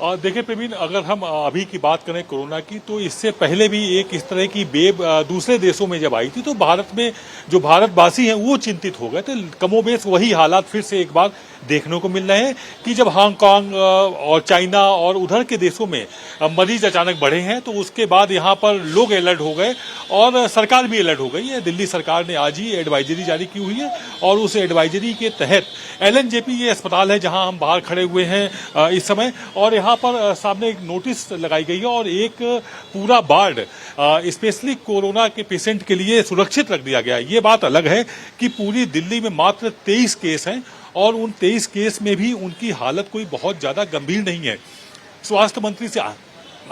देखिए प्रवीण, अगर हम अभी की बात करें कोरोना की, तो इससे पहले भी एक इस तरह की वेव दूसरे देशों में जब आई थी तो भारत में जो भारतवासी हैं वो चिंतित हो गए थे। कमोबेश वही हालात फिर से एक बार देखने को मिल रहे हैं कि जब हांगकांग और चाइना और उधर के देशों में मरीज अचानक बढ़े हैं तो उसके बाद यहाँ पर लोग अलर्ट हो गए और सरकार भी अलर्ट हो गई है। दिल्ली सरकार ने आज ही एडवाइजरी जारी की हुई है और उस एडवाइजरी के तहत LNJP ये अस्पताल है जहाँ हम बाहर खड़े हुए हैं इस समय, और यहाँ पर सामने एक नोटिस लगाई गई है और एक पूरा वार्ड स्पेशली कोरोना के पेशेंट के लिए सुरक्षित रख दिया गया है। ये बात अलग है कि पूरी दिल्ली में मात्र 23 केस हैं और उन 23 केस में भी उनकी हालत कोई बहुत ज्यादा गंभीर नहीं है। स्वास्थ्य मंत्री से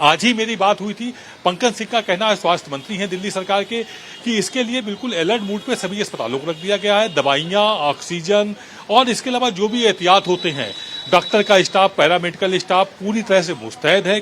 आज ही मेरी बात हुई थी। पंकज सिंह का कहना है, स्वास्थ्य मंत्री हैं दिल्ली सरकार के, कि इसके लिए बिल्कुल अलर्ट मूड पे सभी अस्पतालों को रख दिया गया है। दवाइयां, ऑक्सीजन और इसके अलावा जो भी एहतियात होते हैं, डॉक्टर का स्टाफ, पैरामेडिकल स्टाफ पूरी तरह से मुस्तैद है।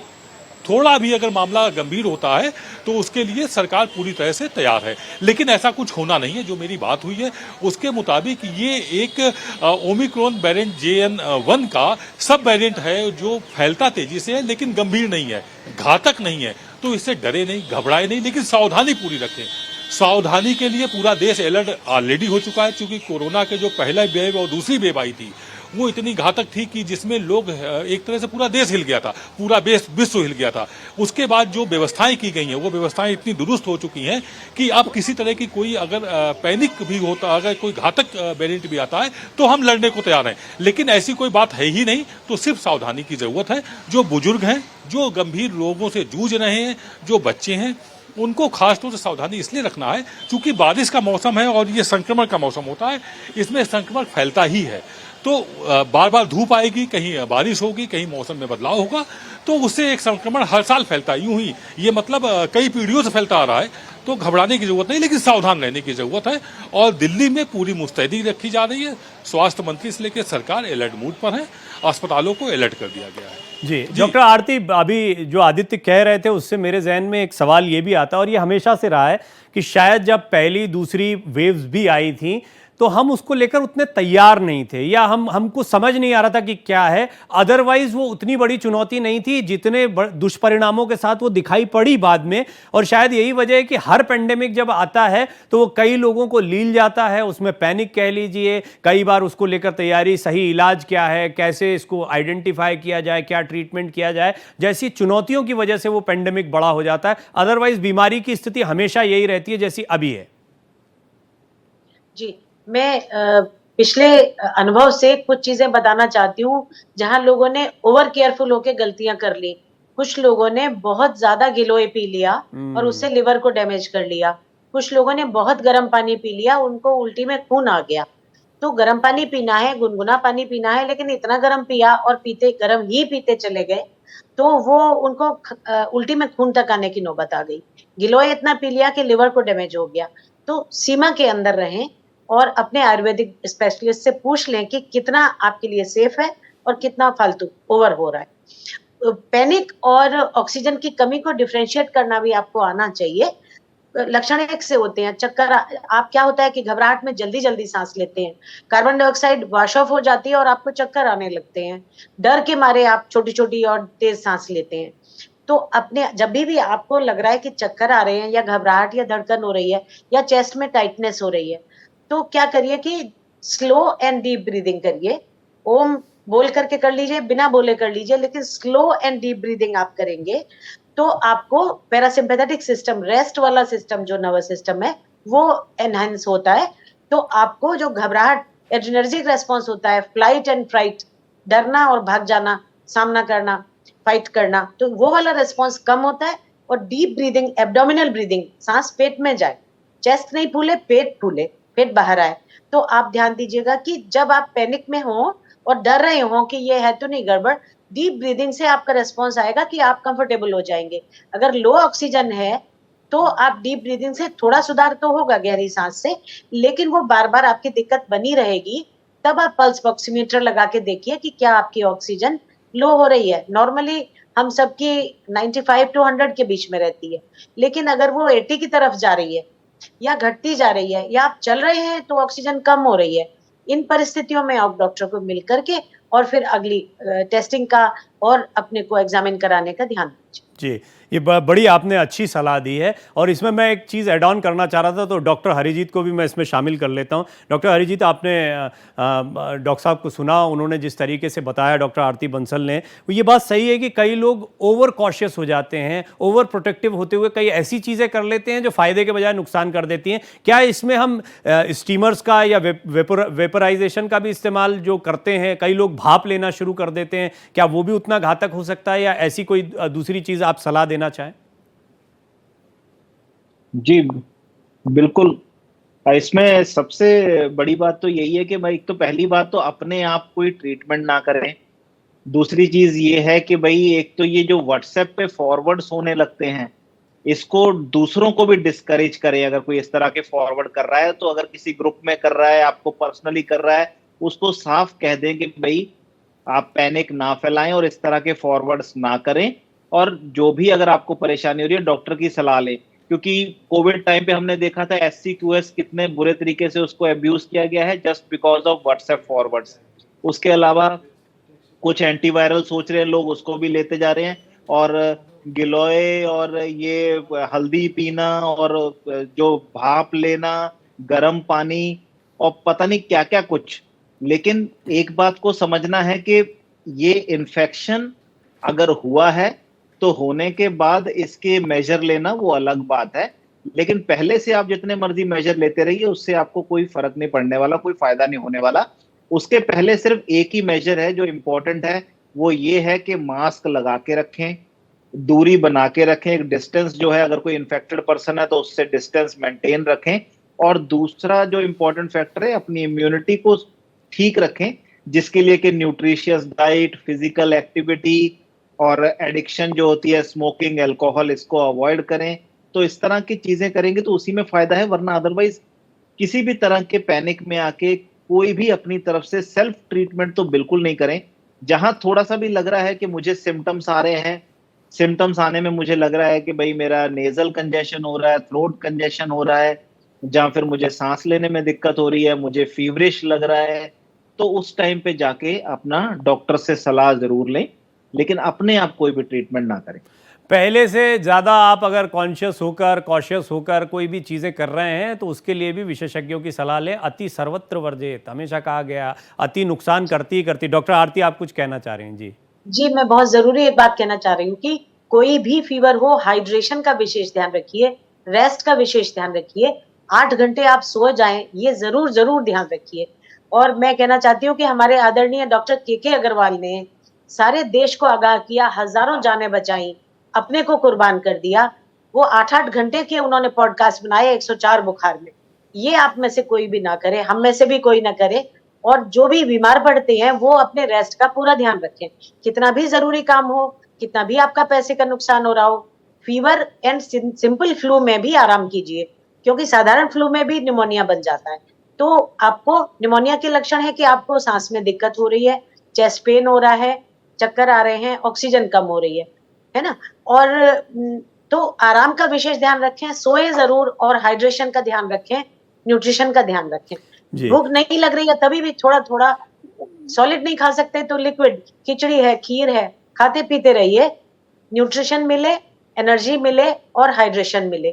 थोड़ा भी अगर मामला गंभीर होता है तो उसके लिए सरकार पूरी तरह से तैयार है, लेकिन ऐसा कुछ होना नहीं है। जो मेरी बात हुई है उसके मुताबिक ये एक ओमिक्रॉन वेरिएंट JN1 का सब वेरिएंट है जो फैलता तेजी से है, लेकिन गंभीर नहीं है, घातक नहीं है। तो इससे डरे नहीं, घबराए नहीं, लेकिन सावधानी पूरी रखें। सावधानी के लिए पूरा देश अलर्ट ऑलरेडी हो चुका है, क्योंकि कोरोना के जो पहला वेव और दूसरी वेव आई थी वो इतनी घातक थी कि जिसमें लोग, एक तरह से पूरा देश हिल गया था, पूरा विश्व हिल गया था। उसके बाद जो व्यवस्थाएं की गई हैं वो व्यवस्थाएं इतनी दुरुस्त हो चुकी हैं कि अब किसी तरह की कोई अगर पैनिक भी होता, अगर कोई घातक वेरिएंट भी आता है तो हम लड़ने को तैयार हैं। लेकिन ऐसी कोई बात है ही नहीं, तो सिर्फ सावधानी की जरूरत है। जो बुजुर्ग हैं, जो गंभीर रोगों से जूझ रहे हैं, जो बच्चे हैं, उनको खासतौर से सावधानी इसलिए रखना है क्योंकि बारिश का मौसम है और ये संक्रमण का मौसम होता है, इसमें संक्रमण फैलता ही है। तो बार बार धूप आएगी, कहीं बारिश होगी, कहीं मौसम में बदलाव होगा, तो उससे एक संक्रमण हर साल फैलता है। यूं ही ये मतलब कई पीढ़ियों से फैलता आ रहा है। तो घबराने की जरूरत नहीं, लेकिन सावधान रहने की जरूरत है। और दिल्ली में पूरी मुस्तैदी रखी जा रही है। स्वास्थ्य मंत्री से लेकर सरकार अलर्ट मूड पर है, अस्पतालों को अलर्ट कर दिया गया है। जी डॉक्टर आरती, अभी जो आदित्य कह रहे थे उससे मेरे जहन में एक सवाल ये भी आता है, और ये हमेशा से रहा है कि शायद जब पहली दूसरी वेव्स भी आई थी तो हम उसको लेकर उतने तैयार नहीं थे, या हमको समझ नहीं आ रहा था कि क्या है। अदरवाइज वो उतनी बड़ी चुनौती नहीं थी जितने दुष्परिणामों के साथ वो दिखाई पड़ी बाद में। और शायद यही वजह है कि हर पेंडेमिक जब आता है तो वो कई लोगों को लील जाता है, उसमें पैनिक कह लीजिए, कई बार उसको लेकर तैयारी, सही इलाज क्या है, कैसे इसको आइडेंटिफाई किया जाए, क्या ट्रीटमेंट किया जाए, जैसी चुनौतियों की वजह से वो पेंडेमिक बड़ा हो जाता है। अदरवाइज बीमारी की स्थिति हमेशा यही रहती है जैसी अभी है। जी, मैं पिछले अनुभव से कुछ चीजें बताना चाहती हूँ जहां लोगों ने ओवर केयरफुल होकर गलतियां कर ली। कुछ लोगों ने बहुत ज्यादा गिलोय पी लिया और उससे लिवर को डैमेज कर लिया। कुछ लोगों ने बहुत गर्म पानी पी लिया, उनको उल्टी में खून आ गया। तो गर्म पानी पीना है, गुनगुना पानी पीना है, लेकिन इतना गर्म पिया और गर्म ही पीते चले गए तो वो उनको उल्टी में खून तक आने की नौबत आ गई। गिलोय इतना पी लिया कि लिवर को डैमेज हो गया। तो सीमा के अंदर रहें और अपने आयुर्वेदिक स्पेशलिस्ट से पूछ लें कि कितना आपके लिए सेफ है और कितना फालतू ओवर हो रहा है। पैनिक और ऑक्सीजन की कमी को डिफरेंशिएट करना भी आपको आना चाहिए। लक्षण एक से होते हैं, चक्कर, आप क्या होता है कि घबराहट में जल्दी जल्दी सांस लेते हैं, कार्बन डाइऑक्साइड वॉश ऑफ हो जाती है और आपको चक्कर आने लगते हैं। डर के मारे आप छोटी छोटी और तेज सांस लेते हैं। तो अपने जब भी आपको लग रहा है कि चक्कर आ रहे हैं या घबराहट या धड़कन हो रही है या चेस्ट में टाइटनेस हो रही है, तो क्या करिए कि स्लो एंड डीप ब्रीदिंग करिए। ओम बोल करके कर लीजिए, बिना बोले कर लीजिए, लेकिन स्लो एंड डीप ब्रीदिंग आप करेंगे तो आपको पैरासिम्पैथेटिक सिस्टम, रेस्ट वाला सिस्टम जो नर्वस सिस्टम है वो एनहांस होता है। तो आपको जो घबराहट, एडरेनर्जिक रेस्पॉन्स होता है, फ्लाइट एंड फ्राइट, डरना और भाग जाना, सामना करना, फाइट करना, तो वो वाला रेस्पॉन्स कम होता है। और डीप ब्रीदिंग, एब्डोमिनल ब्रीदिंग, सांस पेट में जाए, चेस्ट नहीं फूले, पेट फूले, पेट बाहर आए। तो आप ध्यान दीजिएगा कि जब आप पैनिक में हो और डर रहे हो कि ये है तो नहीं गड़बड़, डीप ब्रीदिंग से आपका रेस्पॉन्स आएगा कि आप कंफर्टेबल हो जाएंगे। अगर लो ऑक्सीजन है तो आप डीप ब्रीदिंग से थोड़ा सुधार तो होगा गहरी सांस से, लेकिन वो बार बार आपकी दिक्कत बनी रहेगी। तब आप पल्स ऑक्सीमीटर लगा के देखिए कि क्या आपकी ऑक्सीजन लो हो रही है। नॉर्मली हम सबकी 95 to 100 के बीच में रहती है, लेकिन अगर वो 80 की तरफ जा रही है या घटती जा रही है या आप चल रहे हैं तो ऑक्सीजन कम हो रही है, इन परिस्थितियों में आप डॉक्टर को मिल करके और फिर अगली टेस्टिंग का और अपने को एग्जामिन कराने का ध्यान दीजिए। जी, ये बड़ी आपने अच्छी सलाह दी है। और इसमें मैं एक चीज़ ऐड ऑन करना चाह रहा था, तो डॉक्टर हरिजीत को भी मैं इसमें शामिल कर लेता हूं। डॉक्टर हरिजीत, आपने डॉक्टर साहब को सुना, उन्होंने जिस तरीके से बताया, डॉक्टर आरती बंसल ने, ये बात सही है कि कई लोग ओवर कॉशियस हो जाते हैं, ओवर प्रोटेक्टिव होते हुए कई ऐसी चीज़ें कर लेते हैं जो फ़ायदे के बजाय नुकसान कर देती हैं। क्या इसमें हम स्टीमर्स का या वेपराइजेशन का भी इस्तेमाल जो करते हैं, कई लोग भाप लेना शुरू कर देते हैं, क्या वो भी उतना घातक हो सकता है, या ऐसी कोई दूसरी चीज़ आप सलाह देना चाहें? जी बिल्कुल, इसमें सबसे बड़ी बात तो यही है कि भाई एक तो पहली बात तो अपने आप कोई ट्रीटमेंट ना करें। दूसरी चीज ये है कि भाई एक तो ये जो व्हाट्सएप पे फॉरवर्ड्स होने लगते हैं, इसको दूसरों को भी डिस्करेज करें। अगर कोई इस तरह के फॉरवर्ड कर रहा है तो अगर किसी ग्रुप में कर रहा है, आपको पर्सनली कर रहा है, उसको साफ कह दें कि भाई आप पैनिक ना फैलाएं और इस तरह के फॉरवर्ड्स ना करें। और जो भी अगर आपको परेशानी हो रही है डॉक्टर की सलाह लें, क्योंकि कोविड टाइम पे हमने देखा था SCQS कितने बुरे तरीके से उसको अब्यूज किया गया है just because of WhatsApp forwards. उसके अलावा कुछ एंटीवायरल सोच रहे हैं लोग, उसको भी लेते जा रहे हैं, और गिलोय और ये हल्दी पीना और जो भाप लेना, गर्म पानी और पता नहीं क्या क्या कुछ। लेकिन एक बात को समझना है कि ये इन्फेक्शन अगर हुआ है तो होने के बाद इसके मेजर लेना वो अलग बात है, लेकिन पहले से आप जितने मर्जी मेजर लेते रहिए उससे आपको कोई फर्क नहीं पड़ने वाला, कोई फायदा नहीं होने वाला। उसके पहले सिर्फ एक ही मेजर है जो इंपॉर्टेंट है, वो ये है कि मास्क लगा के रखें, दूरी बना के रखें, एक डिस्टेंस जो है, अगर कोई इन्फेक्टेड पर्सन है तो उससे डिस्टेंस मेंटेन रखें। और दूसरा जो इंपॉर्टेंट फैक्टर है, अपनी इम्यूनिटी को ठीक रखें, जिसके लिए कि न्यूट्रिशियस डाइट, फिजिकल एक्टिविटी और एडिक्शन जो होती है स्मोकिंग, अल्कोहल, इसको अवॉइड करें। तो इस तरह की चीजें करेंगे तो उसी में फायदा है, वरना अदरवाइज किसी भी तरह के पैनिक में आके कोई भी अपनी तरफ से सेल्फ ट्रीटमेंट तो बिल्कुल नहीं करें। जहां थोड़ा सा भी लग रहा है कि मुझे सिम्टम्स आ रहे हैं, सिम्टम्स आने में मुझे लग रहा है कि भाई मेरा नेजल कंजेशन हो रहा है, थ्रोट कंजेशन हो रहा है, जहां फिर मुझे सांस लेने में दिक्कत हो रही है, मुझे फीवरिश लग रहा है, तो उस टाइम पे जाके अपना डॉक्टर से सलाह जरूर लें, लेकिन अपने आप कोई भी ट्रीटमेंट ना करें। पहले से ज़्यादा आप अगर कॉन्शियस होकर, कॉशियस होकर कोई भी चीज़ें कर रहे हैं तो उसके लिए भी विशेषज्ञों की सलाह लें। अति सर्वत्र वर्जित हमेशा कहा गया, अति नुकसान करती ही करती। डॉक्टर आरती, आप कुछ कहना चाह रहे हैं? जी जी, मैं बहुत जरूरी एक बात कहना चाह रही हूँ कि कोई भी फीवर हो, हाइड्रेशन का विशेष ध्यान रखिए, रेस्ट का विशेष ध्यान रखिए, 8 घंटे आप सो जाएं, ये जरूर जरूर ध्यान रखिए। और मैं कहना चाहती हूँ कि हमारे आदरणीय डॉक्टर के अग्रवाल ने सारे देश को आगाह किया, हजारों जानें बचाई, अपने को कुर्बान कर दिया। वो 8-8 घंटे के उन्होंने पॉडकास्ट बनाए 104 बुखार में। ये आप में से कोई भी ना करे, हम में से भी कोई ना करे। और जो भी बीमार पड़ते हैं वो अपने रेस्ट का पूरा ध्यान रखें, कितना भी जरूरी काम हो, कितना भी आपका पैसे का नुकसान हो रहा हो। फीवर एंड सिंपल फ्लू में भी आराम कीजिए, क्योंकि साधारण फ्लू में भी निमोनिया बन जाता है। तो आपको निमोनिया के लक्षण है कि आपको सांस में दिक्कत हो रही है, चेस्ट पेन हो रहा है, चक्कर आ रहे हैं, ऑक्सीजन कम हो रही है ना। और तो आराम का विशेष ध्यान रखें, सोए जरूर, और हाइड्रेशन का ध्यान रखें, न्यूट्रिशन का ध्यान रखें। भूख नहीं लग रही है तभी भी थोड़ा थोड़ा, सॉलिड नहीं खा सकते तो लिक्विड, खिचड़ी है, खीर है, खाते पीते रहिए, न्यूट्रिशन मिले, एनर्जी मिले और हाइड्रेशन मिले।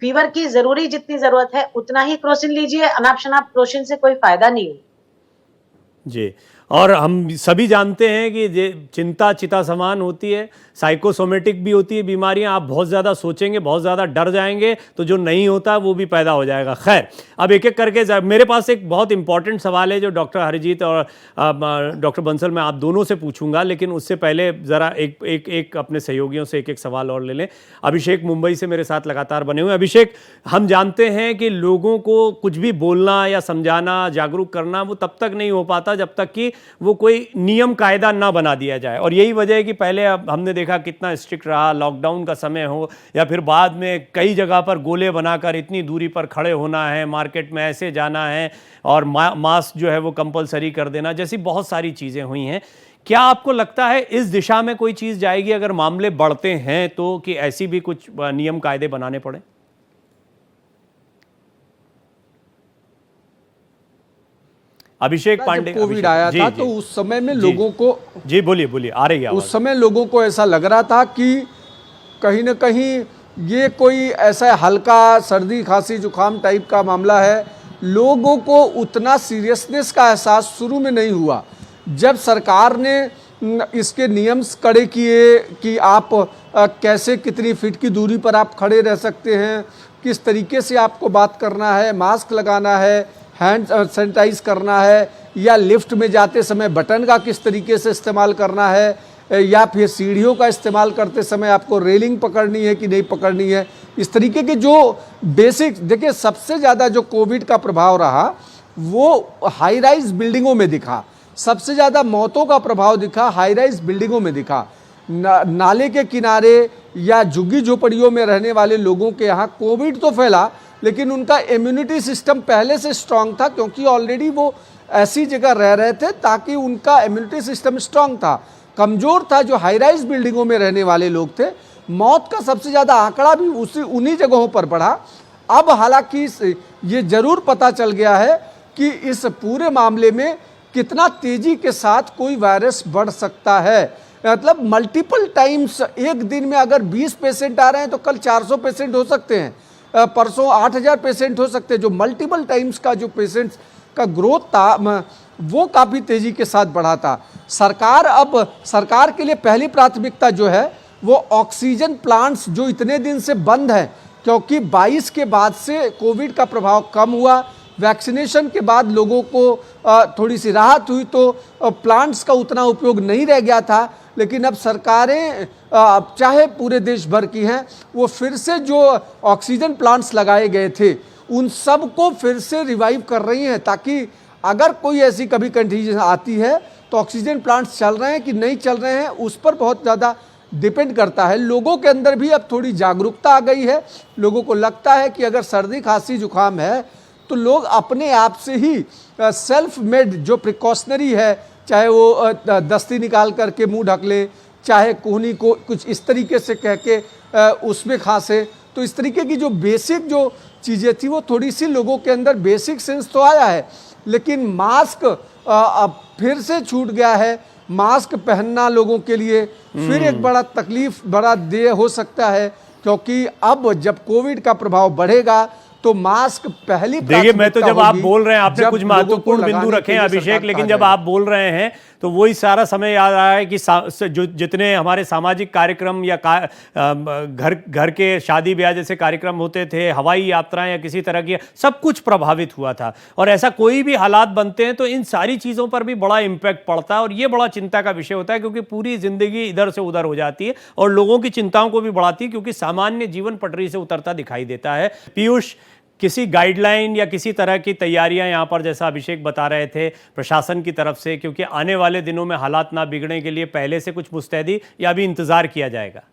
फीवर की जरूरी जितनी जरूरत है उतना ही क्रोसिन लीजिए, अनाप शनाप क्रोसिन से कोई फायदा नहीं हो। जी, और हम सभी जानते हैं कि ये चिंता चिता समान होती है, साइकोसोमेटिक भी होती है बीमारियां। आप बहुत ज़्यादा सोचेंगे, बहुत ज़्यादा डर जाएंगे तो जो नहीं होता वो भी पैदा हो जाएगा। खैर, अब एक एक करके मेरे पास एक बहुत इंपॉर्टेंट सवाल है जो डॉक्टर हरिजीत और डॉक्टर बंसल मैं आप दोनों से पूछूंगा, लेकिन उससे पहले ज़रा एक अपने सहयोगियों से एक सवाल और ले लें। अभिषेक मुंबई से मेरे साथ लगातार बने हुए। अभिषेक, हम जानते हैं कि लोगों को कुछ भी बोलना या समझाना, जागरूक करना वो तब तक नहीं हो पाता जब तक कि वो कोई नियम कायदा ना बना दिया जाए। और यही वजह है कि पहले अब हमने देखा कितना स्ट्रिक्ट रहा, लॉकडाउन का समय हो या फिर बाद में कई जगह पर गोले बनाकर इतनी दूरी पर खड़े होना है, मार्केट में ऐसे जाना है और मास्क जो है वो कंपलसरी कर देना, जैसी बहुत सारी चीज़ें हुई हैं। क्या आपको लगता है इस दिशा में कोई चीज़ जाएगी अगर मामले बढ़ते हैं तो, कि ऐसी भी कुछ नियम कायदे बनाने पड़े? अभिषेक पांडे, कोविड आया था तो उस समय में लोगों को, जी बोलिए, आ रही है उस समय लोगों को ऐसा लग रहा था कि कहीं ना कहीं ये कोई ऐसा हल्का सर्दी खांसी जुकाम टाइप का मामला है। लोगों को उतना सीरियसनेस का एहसास शुरू में नहीं हुआ। जब सरकार ने इसके नियम कड़े किए कि आप कैसे कितनी फीट की दूरी पर आप खड़े रह सकते हैं, किस तरीके से आपको बात करना है, मास्क लगाना है, हैंड सैनिटाइज करना है, या लिफ्ट में जाते समय बटन का किस तरीके से इस्तेमाल करना है, या फिर सीढ़ियों का इस्तेमाल करते समय आपको रेलिंग पकड़नी है कि नहीं पकड़नी है, इस तरीके के जो बेसिक, देखिए सबसे ज़्यादा जो कोविड का प्रभाव रहा वो हाई राइज बिल्डिंगों में दिखा, सबसे ज़्यादा मौतों का प्रभाव दिखा हाई राइज बिल्डिंगों में दिखा। नाले के किनारे या झुग्गी झोपड़ियों में रहने वाले लोगों के यहाँ कोविड तो फैला, लेकिन उनका इम्यूनिटी सिस्टम पहले से स्ट्रांग था, क्योंकि ऑलरेडी वो ऐसी जगह रह रहे थे ताकि उनका इम्यूनिटी सिस्टम स्ट्रांग था। कमज़ोर था जो हाई राइज बिल्डिंगों में रहने वाले लोग थे। मौत का सबसे ज़्यादा आंकड़ा भी उन्हीं जगहों पर बढ़ा। अब हालांकि ये ज़रूर पता चल गया है कि इस पूरे मामले में कितना तेज़ी के साथ कोई वायरस बढ़ सकता है। मतलब मल्टीपल टाइम्स एक दिन में अगर 20 पेशेंट आ रहे हैं तो कल 400 पेशेंट हो सकते हैं, परसों 8000 पेशेंट हो सकते हैं। जो मल्टीपल टाइम्स का जो पेशेंट्स का ग्रोथ था वो काफ़ी तेज़ी के साथ बढ़ा था। सरकार के लिए पहली प्राथमिकता जो है वो ऑक्सीजन प्लांट्स जो इतने दिन से बंद हैं, क्योंकि 22 के बाद से कोविड का प्रभाव कम हुआ, वैक्सीनेशन के बाद लोगों को थोड़ी सी राहत हुई तो प्लांट्स का उतना उपयोग नहीं रह गया था। लेकिन अब सरकारें चाहे पूरे देश भर की हैं, वो फिर से जो ऑक्सीजन प्लांट्स लगाए गए थे उन सब को फिर से रिवाइव कर रही हैं, ताकि अगर कोई ऐसी कभी कंडीशन आती है तो ऑक्सीजन प्लांट्स चल रहे हैं कि नहीं चल रहे हैं उस पर बहुत ज़्यादा डिपेंड करता है। लोगों के अंदर भी अब थोड़ी जागरूकता आ गई है। लोगों को लगता है कि अगर सर्दी खांसी जुकाम है तो लोग अपने आप से ही सेल्फ मेड जो प्रिकॉशनरी है, चाहे वो दस्ती निकाल करके मुंह ढक ले, चाहे कोहनी को कुछ इस तरीके से कह के उसमें खांसे, तो इस तरीके की जो बेसिक जो चीज़ें थी वो थोड़ी सी लोगों के अंदर बेसिक सेंस तो आया है। लेकिन मास्क अब फिर से छूट गया है। मास्क पहनना लोगों के लिए फिर एक बड़ा तकलीफ, बड़ा देय हो सकता है, क्योंकि अब जब कोविड का प्रभाव बढ़ेगा तो मास्क पहली देखिए, मैं तो जब आप बोल रहे हैं आपने कुछ महत्वपूर्ण बिंदु रखे हैं अभिषेक, लेकिन जब आप बोल रहे हैं तो वही सारा समय याद आ रहा है कि जो जितने हमारे सामाजिक कार्यक्रम या घर के शादी ब्याह जैसे कार्यक्रम होते थे, हवाई यात्राएं या किसी तरह की, सब कुछ प्रभावित हुआ था। और ऐसा कोई भी हालात बनते हैं तो इन सारी चीज़ों पर भी बड़ा इम्पैक्ट पड़ता है और ये बड़ा चिंता का विषय होता है, क्योंकि पूरी जिंदगी इधर से उधर हो जाती है और लोगों की चिंताओं को भी बढ़ाती है, क्योंकि सामान्य जीवन पटरी से उतरता दिखाई देता है। पीयूष, किसी गाइडलाइन या किसी तरह की तैयारियां यहां पर, जैसा अभिषेक बता रहे थे, प्रशासन की तरफ से, क्योंकि आने वाले दिनों में हालात ना बिगड़ने के लिए पहले से कुछ मुस्तैदी या अभी इंतजार किया जाएगा?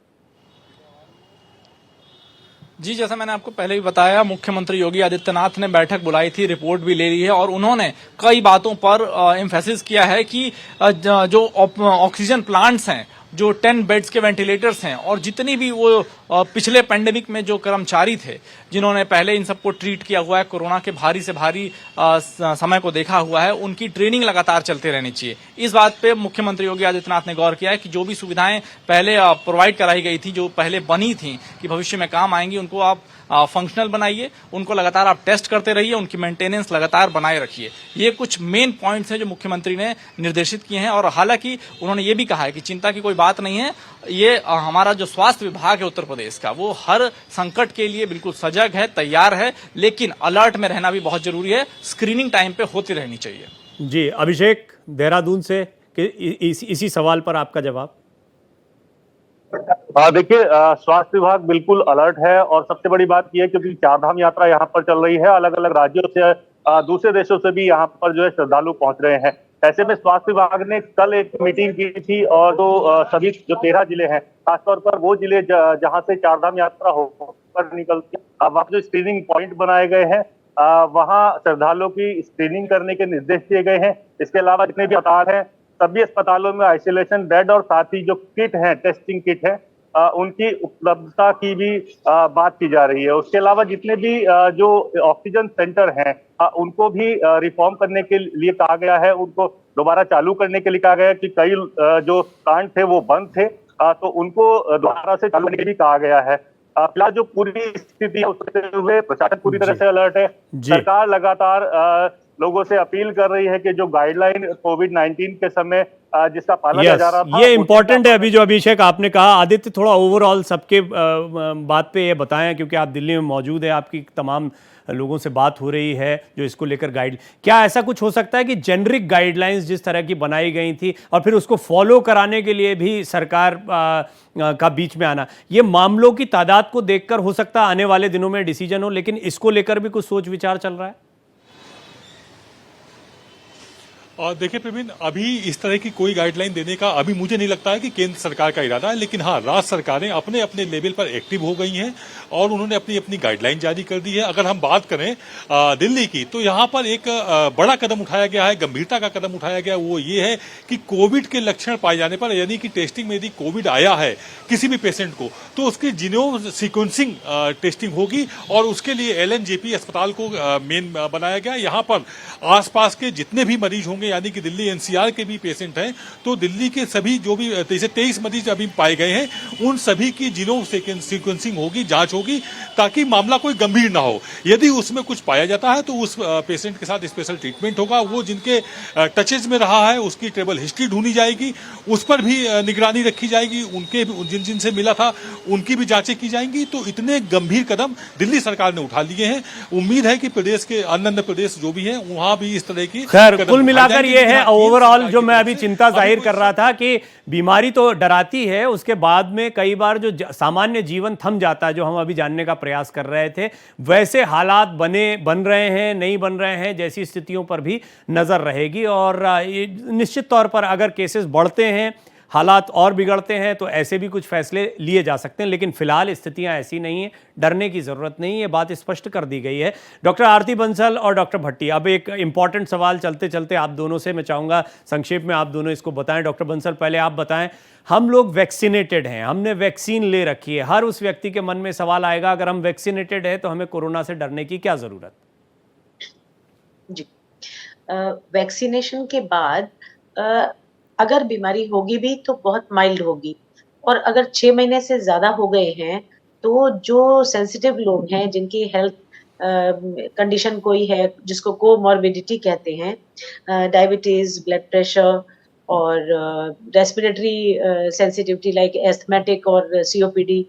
जी, जैसा मैंने आपको पहले भी बताया, मुख्यमंत्री योगी आदित्यनाथ ने बैठक बुलाई थी, रिपोर्ट भी ले ली है और उन्होंने कई बातों पर एम्फेसिस किया है कि जो ऑक्सीजन प्लांट्स हैं, जो 10 बेड्स के वेंटिलेटर्स हैं और जितनी भी वो पिछले पेंडेमिक में जो कर्मचारी थे जिन्होंने पहले इन सबको ट्रीट किया हुआ है, कोरोना के भारी से भारी समय को देखा हुआ है, उनकी ट्रेनिंग लगातार चलते रहनी चाहिए। इस बात पे मुख्यमंत्री योगी आदित्यनाथ ने गौर किया है कि जो भी सुविधाएं पहले प्रोवाइड कराई गई थी, जो पहले बनी थी कि भविष्य में काम आएंगी, उनको आप फंक्शनल बनाइए, उनको लगातार आप टेस्ट करते रहिए, उनकी मेंटेनेंस लगातार बनाए रखिए। ये कुछ मेन पॉइंट्स हैं जो मुख्यमंत्री ने निर्देशित किए हैं। और हालांकि उन्होंने ये भी कहा है कि चिंता की कोई बात नहीं है, ये हमारा जो स्वास्थ्य विभाग है उत्तर प्रदेश का, वो हर संकट के लिए बिल्कुल सजग है, तैयार है, लेकिन अलर्ट में रहना भी बहुत जरूरी है। स्क्रीनिंग टाइम पे होती रहनी चाहिए। जी, अभिषेक देहरादून से इसी सवाल पर आपका जवाब। देखिए, स्वास्थ्य विभाग बिल्कुल अलर्ट है और सबसे बड़ी बात यह है क्योंकि चारधाम यात्रा यहाँ पर चल रही है, अलग अलग राज्यों से, दूसरे देशों से भी यहाँ पर जो है श्रद्धालु पहुंच रहे हैं। ऐसे में स्वास्थ्य विभाग ने कल एक मीटिंग की थी और तो सभी जो 13 जिले हैं, खासतौर पर वो जिले जहां से चारधाम यात्रा होकर निकलती है, वहां जो स्क्रीनिंग पॉइंट बनाए गए हैं, वहां श्रद्धालुओं की स्क्रीनिंग करने के निर्देश दिए गए हैं। इसके अलावा जितने भी अस्पताल हैं, सभी अस्पतालों में आइसोलेशन बेड और साथ ही जो किट है, टेस्टिंग किट है, उनकी उपलब्धता की भी बात की जा रही है। उसके अलावा जितने भी जो ऑक्सीजन सेंटर हैं, उनको भी रिफॉर्म करने के लिए कहा गया है, उनको दोबारा चालू करने के लिए कहा गया है कि कई जो प्लांट थे वो बंद थे, तो उनको दोबारा से चालू करने के लिए कहा गया है। फिलहाल जो पूरी स्थिति है उससे हुए प्रशासन पूरी तरह से अलर्ट है। सरकार लगातार लोगों से अपील कर रही है कि जो गाइडलाइन कोविड-19 के समय जिसका पाला किया जा रहा था। ये इम्पोर्टेंट है अभी जो अभिषेक आपने कहा। आदित्य, थोड़ा ओवरऑल सबके बात पे ये बताएं, क्योंकि आप दिल्ली में मौजूद है, आपकी तमाम लोगों से बात हो रही है जो इसको लेकर गाइड, क्या ऐसा कुछ हो सकता है कि जेनरिक गाइडलाइंस जिस तरह की बनाई गई थी और फिर उसको फॉलो कराने के लिए भी सरकार का बीच में आना, ये मामलों की तादाद को देखकर हो सकता है आने वाले दिनों में डिसीजन हो, लेकिन इसको लेकर भी कुछ सोच विचार चल रहा है? और देखिए प्रवीण, अभी इस तरह की कोई गाइडलाइन देने का अभी मुझे नहीं लगता है कि केंद्र सरकार का इरादा है, लेकिन हाँ, राज्य सरकारें अपने अपने लेवल पर एक्टिव हो गई हैं और उन्होंने अपनी अपनी गाइडलाइन जारी कर दी है। अगर हम बात करें दिल्ली की, तो यहाँ पर एक बड़ा कदम उठाया गया है, गंभीरता का कदम उठाया गया, वो ये है कि कोविड के लक्षण पाए जाने पर, यानी कि टेस्टिंग में यदि कोविड आया है किसी भी पेशेंट को, तो उसकी जीनोम सीक्वेंसिंग टेस्टिंग होगी और उसके लिए LNJP अस्पताल को मेन बनाया गया। यहाँ पर आसपास के जितने भी मरीज होंगे, यानी कि दिल्ली NCR के भी पेशेंट हैं, तो दिल्ली के सभी जो भी 23 मरीज अभी पाए गए हैं, उन सभी की जीनोम सीक्वेंसिंग होगी, जांच होगी, ताकि मामला कोई गंभीर ना हो। यदि उसमें कुछ पाया जाता है तो उस पेशेंट के साथ स्पेशल ट्रीटमेंट होगा। वो जिनके टचेज में रहा है उसकी ट्रेवल हिस्ट्री ढूंढी जाएगी, उस पर भी निगरानी रखी जाएगी, उनके जिनसे मिला था उनकी भी जांचें की जाएंगी। तो इतने गंभीर कदम दिल्ली सरकार ने उठा लिए हैं। उम्मीद है कि प्रदेश के अन्य प्रदेश जो भी है वहां भी इस तरह की खैर कुल मिलाकर ये है ओवरऑल जो मैं अभी चिंता जाहिर कर रहा था कि बीमारी तो डराती है, उसके बाद में कई बार जो सामान्य जीवन थम जाता है, जो हम अभी जानने का प्रयास कर रहे थे, वैसे हालात बन रहे हैं नहीं बन रहे हैं, जैसी स्थितियों पर भी नजर रहेगी। और निश्चित तौर पर अगर केसेस बढ़ते हैं, हालात और बिगड़ते हैं, तो ऐसे भी कुछ फैसले लिए जा सकते हैं, लेकिन फिलहाल स्थितियां ऐसी नहीं है, डरने की जरूरत नहीं है, बात स्पष्ट कर दी गई है। डॉक्टर आरती बंसल और डॉक्टर भट्टी, अब एक इंपॉर्टेंट सवाल चलते चलते आप दोनों से मैं चाहूंगा संक्षेप में आप दोनों इसको बताएं। डॉक्टर बंसल, पहले आप बताएं, हम लोग वैक्सीनेटेड हैं, हमने वैक्सीन ले रखी है, हर उस व्यक्ति के मन में सवाल आएगा, अगर हम वैक्सीनेटेड हैं तो हमें कोरोना से डरने की क्या जरूरत? जी, वैक्सीनेशन के बाद अगर बीमारी होगी भी तो बहुत माइल्ड होगी, और अगर 6 महीने से ज्यादा हो गए हैं तो जो सेंसिटिव लोग हैं, जिनकी हेल्थ कंडीशन कोई है जिसको कोमॉर्बिडिटी कहते हैं, डायबिटीज, ब्लड प्रेशर और रेस्पिरेटरी सेंसिटिविटी लाइक एस्थमेटिक और COPD,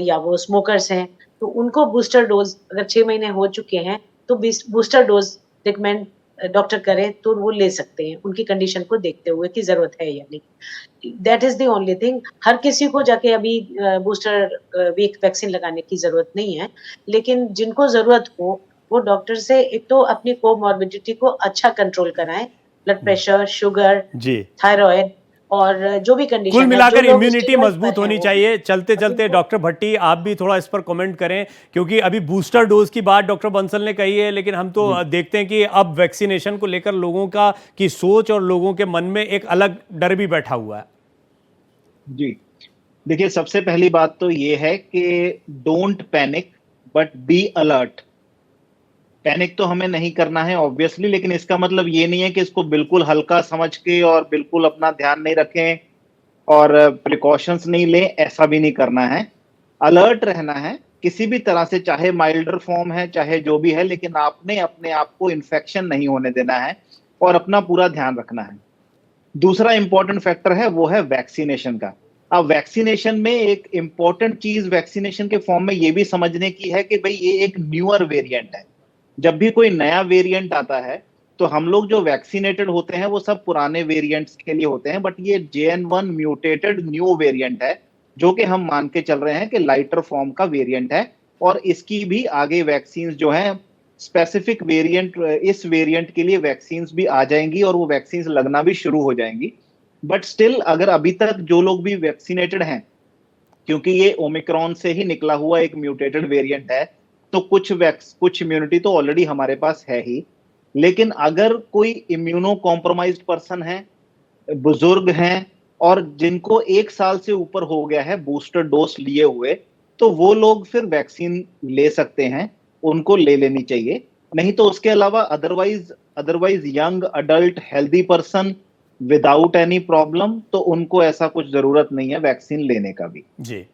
या वो स्मोकर्स हैं, तो उनको बूस्टर डोज अगर 6 महीने हो चुके हैं तो बूस्टर डोज रिकमेंड डॉक्टर करें तो वो ले सकते हैं, उनकी कंडीशन को देखते हुए कि जरूरत है या नहीं। That is the only thing. हर किसी को जाके अभी बूस्टर वीक वैक्सीन लगाने की जरूरत नहीं है, लेकिन जिनको जरूरत हो वो डॉक्टर से एक तो अपनी कोमॉर्बिडिटी को अच्छा कंट्रोल कराएं, ब्लड प्रेशर, शुगर, जी, थायराइड और जो भी कंडीशन कुल मिलाकर इम्यूनिटी मजबूत होनी चाहिए। चलते चलते डॉक्टर भट्टी, आप भी थोड़ा इस पर कमेंट करें, क्योंकि अभी बूस्टर डोज की बात डॉक्टर बंसल ने कही है, लेकिन हम तो देखते हैं कि अब वैक्सीनेशन को लेकर लोगों की सोच और लोगों के मन में एक अलग डर भी बैठा हुआ है। जी, देखिए, सबसे पहली बात तो ये है कि don't panic but be alert. Panic तो हमें नहीं करना है ऑब्वियसली, लेकिन इसका मतलब ये नहीं है कि इसको बिल्कुल हल्का समझ के और बिल्कुल अपना ध्यान नहीं रखें और प्रिकॉशंस नहीं लें, ऐसा भी नहीं करना है। अलर्ट रहना है किसी भी तरह से, चाहे माइल्डर फॉर्म है चाहे जो भी है, लेकिन आपने अपने आप को इन्फेक्शन नहीं होने देना है और अपना पूरा ध्यान रखना है। दूसरा इंपॉर्टेंट फैक्टर है वो है वैक्सीनेशन का। अब वैक्सीनेशन में एक इंपॉर्टेंट चीज वैक्सीनेशन के फॉर्म में ये भी समझने की है कि भाई ये एक न्यूअर वेरिएंट है। जब भी कोई नया वेरिएंट आता है तो हम लोग जो वैक्सीनेटेड होते हैं वो सब पुराने वेरिएंट्स के लिए होते हैं, बट ये JN1 म्यूटेटेड न्यू वेरिएंट है, जो कि हम मान के चल रहे हैं कि लाइटर फॉर्म का वेरिएंट है, और इसकी भी आगे वैक्सीन जो हैं स्पेसिफिक वेरिएंट, इस वेरिएंट के लिए वैक्सीन भी आ जाएंगी और वो वैक्सीन लगना भी शुरू हो जाएंगी। बट स्टिल अगर अभी तक जो लोग भी वैक्सीनेटेड हैं, क्योंकि ये ओमिक्रॉन से ही निकला हुआ एक म्यूटेटेड वेरिएंट है, तो कुछ इम्यूनिटी तो ऑलरेडी हमारे पास है ही, लेकिन अगर कोई इम्यूनो कॉम्प्रोमाइज्ड पर्सन है, बुजुर्ग हैं और जिनको 1 साल से ऊपर हो गया है बूस्टर डोज लिए हुए, तो वो लोग फिर वैक्सीन ले सकते हैं, उनको ले लेनी चाहिए। नहीं तो उसके अलावा otherwise young adult healthy person without any problem, तो उनको ऐसा कुछ जरूरत नहीं है वैक्सीन लेने का भी। जी,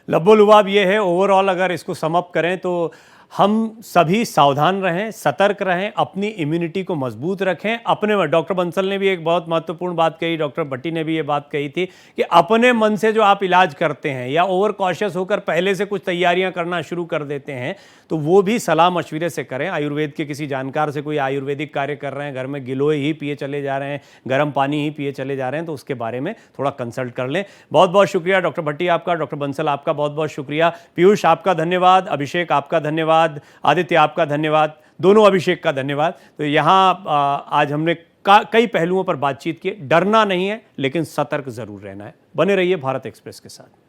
लब्बो लुबाब ये है ओवरऑल, अगर इसको सम अप करें तो हम सभी सावधान रहें, सतर्क रहें, अपनी इम्यूनिटी को मजबूत रखें। अपने में डॉक्टर बंसल ने भी एक बहुत महत्वपूर्ण बात कही, डॉक्टर भट्टी ने भी ये बात कही थी कि अपने मन से जो आप इलाज करते हैं या ओवर कॉशियस होकर पहले से कुछ तैयारियां करना शुरू कर देते हैं, तो वो भी सलाह मशविरे से करें। आयुर्वेद के किसी जानकार से कोई आयुर्वेदिक कार्य कर रहे हैं, घर में गिलोय ही पिए चले जा रहे हैं, गर्म पानी ही पिए चले जा रहे हैं, तो उसके बारे में थोड़ा कंसल्ट कर लें। बहुत बहुत शुक्रिया डॉक्टर भट्टी आपका, डॉक्टर बंसल आपका बहुत बहुत शुक्रिया, पीयूष आपका धन्यवाद, अभिषेक आपका धन्यवाद, आदित्य आपका धन्यवाद, दोनों अभिषेक का धन्यवाद। तो यहाँ आज हमने कई पहलुओं पर बातचीत की। डरना नहीं है, लेकिन सतर्क जरूर रहना है। बने रहिए भारत एक्सप्रेस के साथ।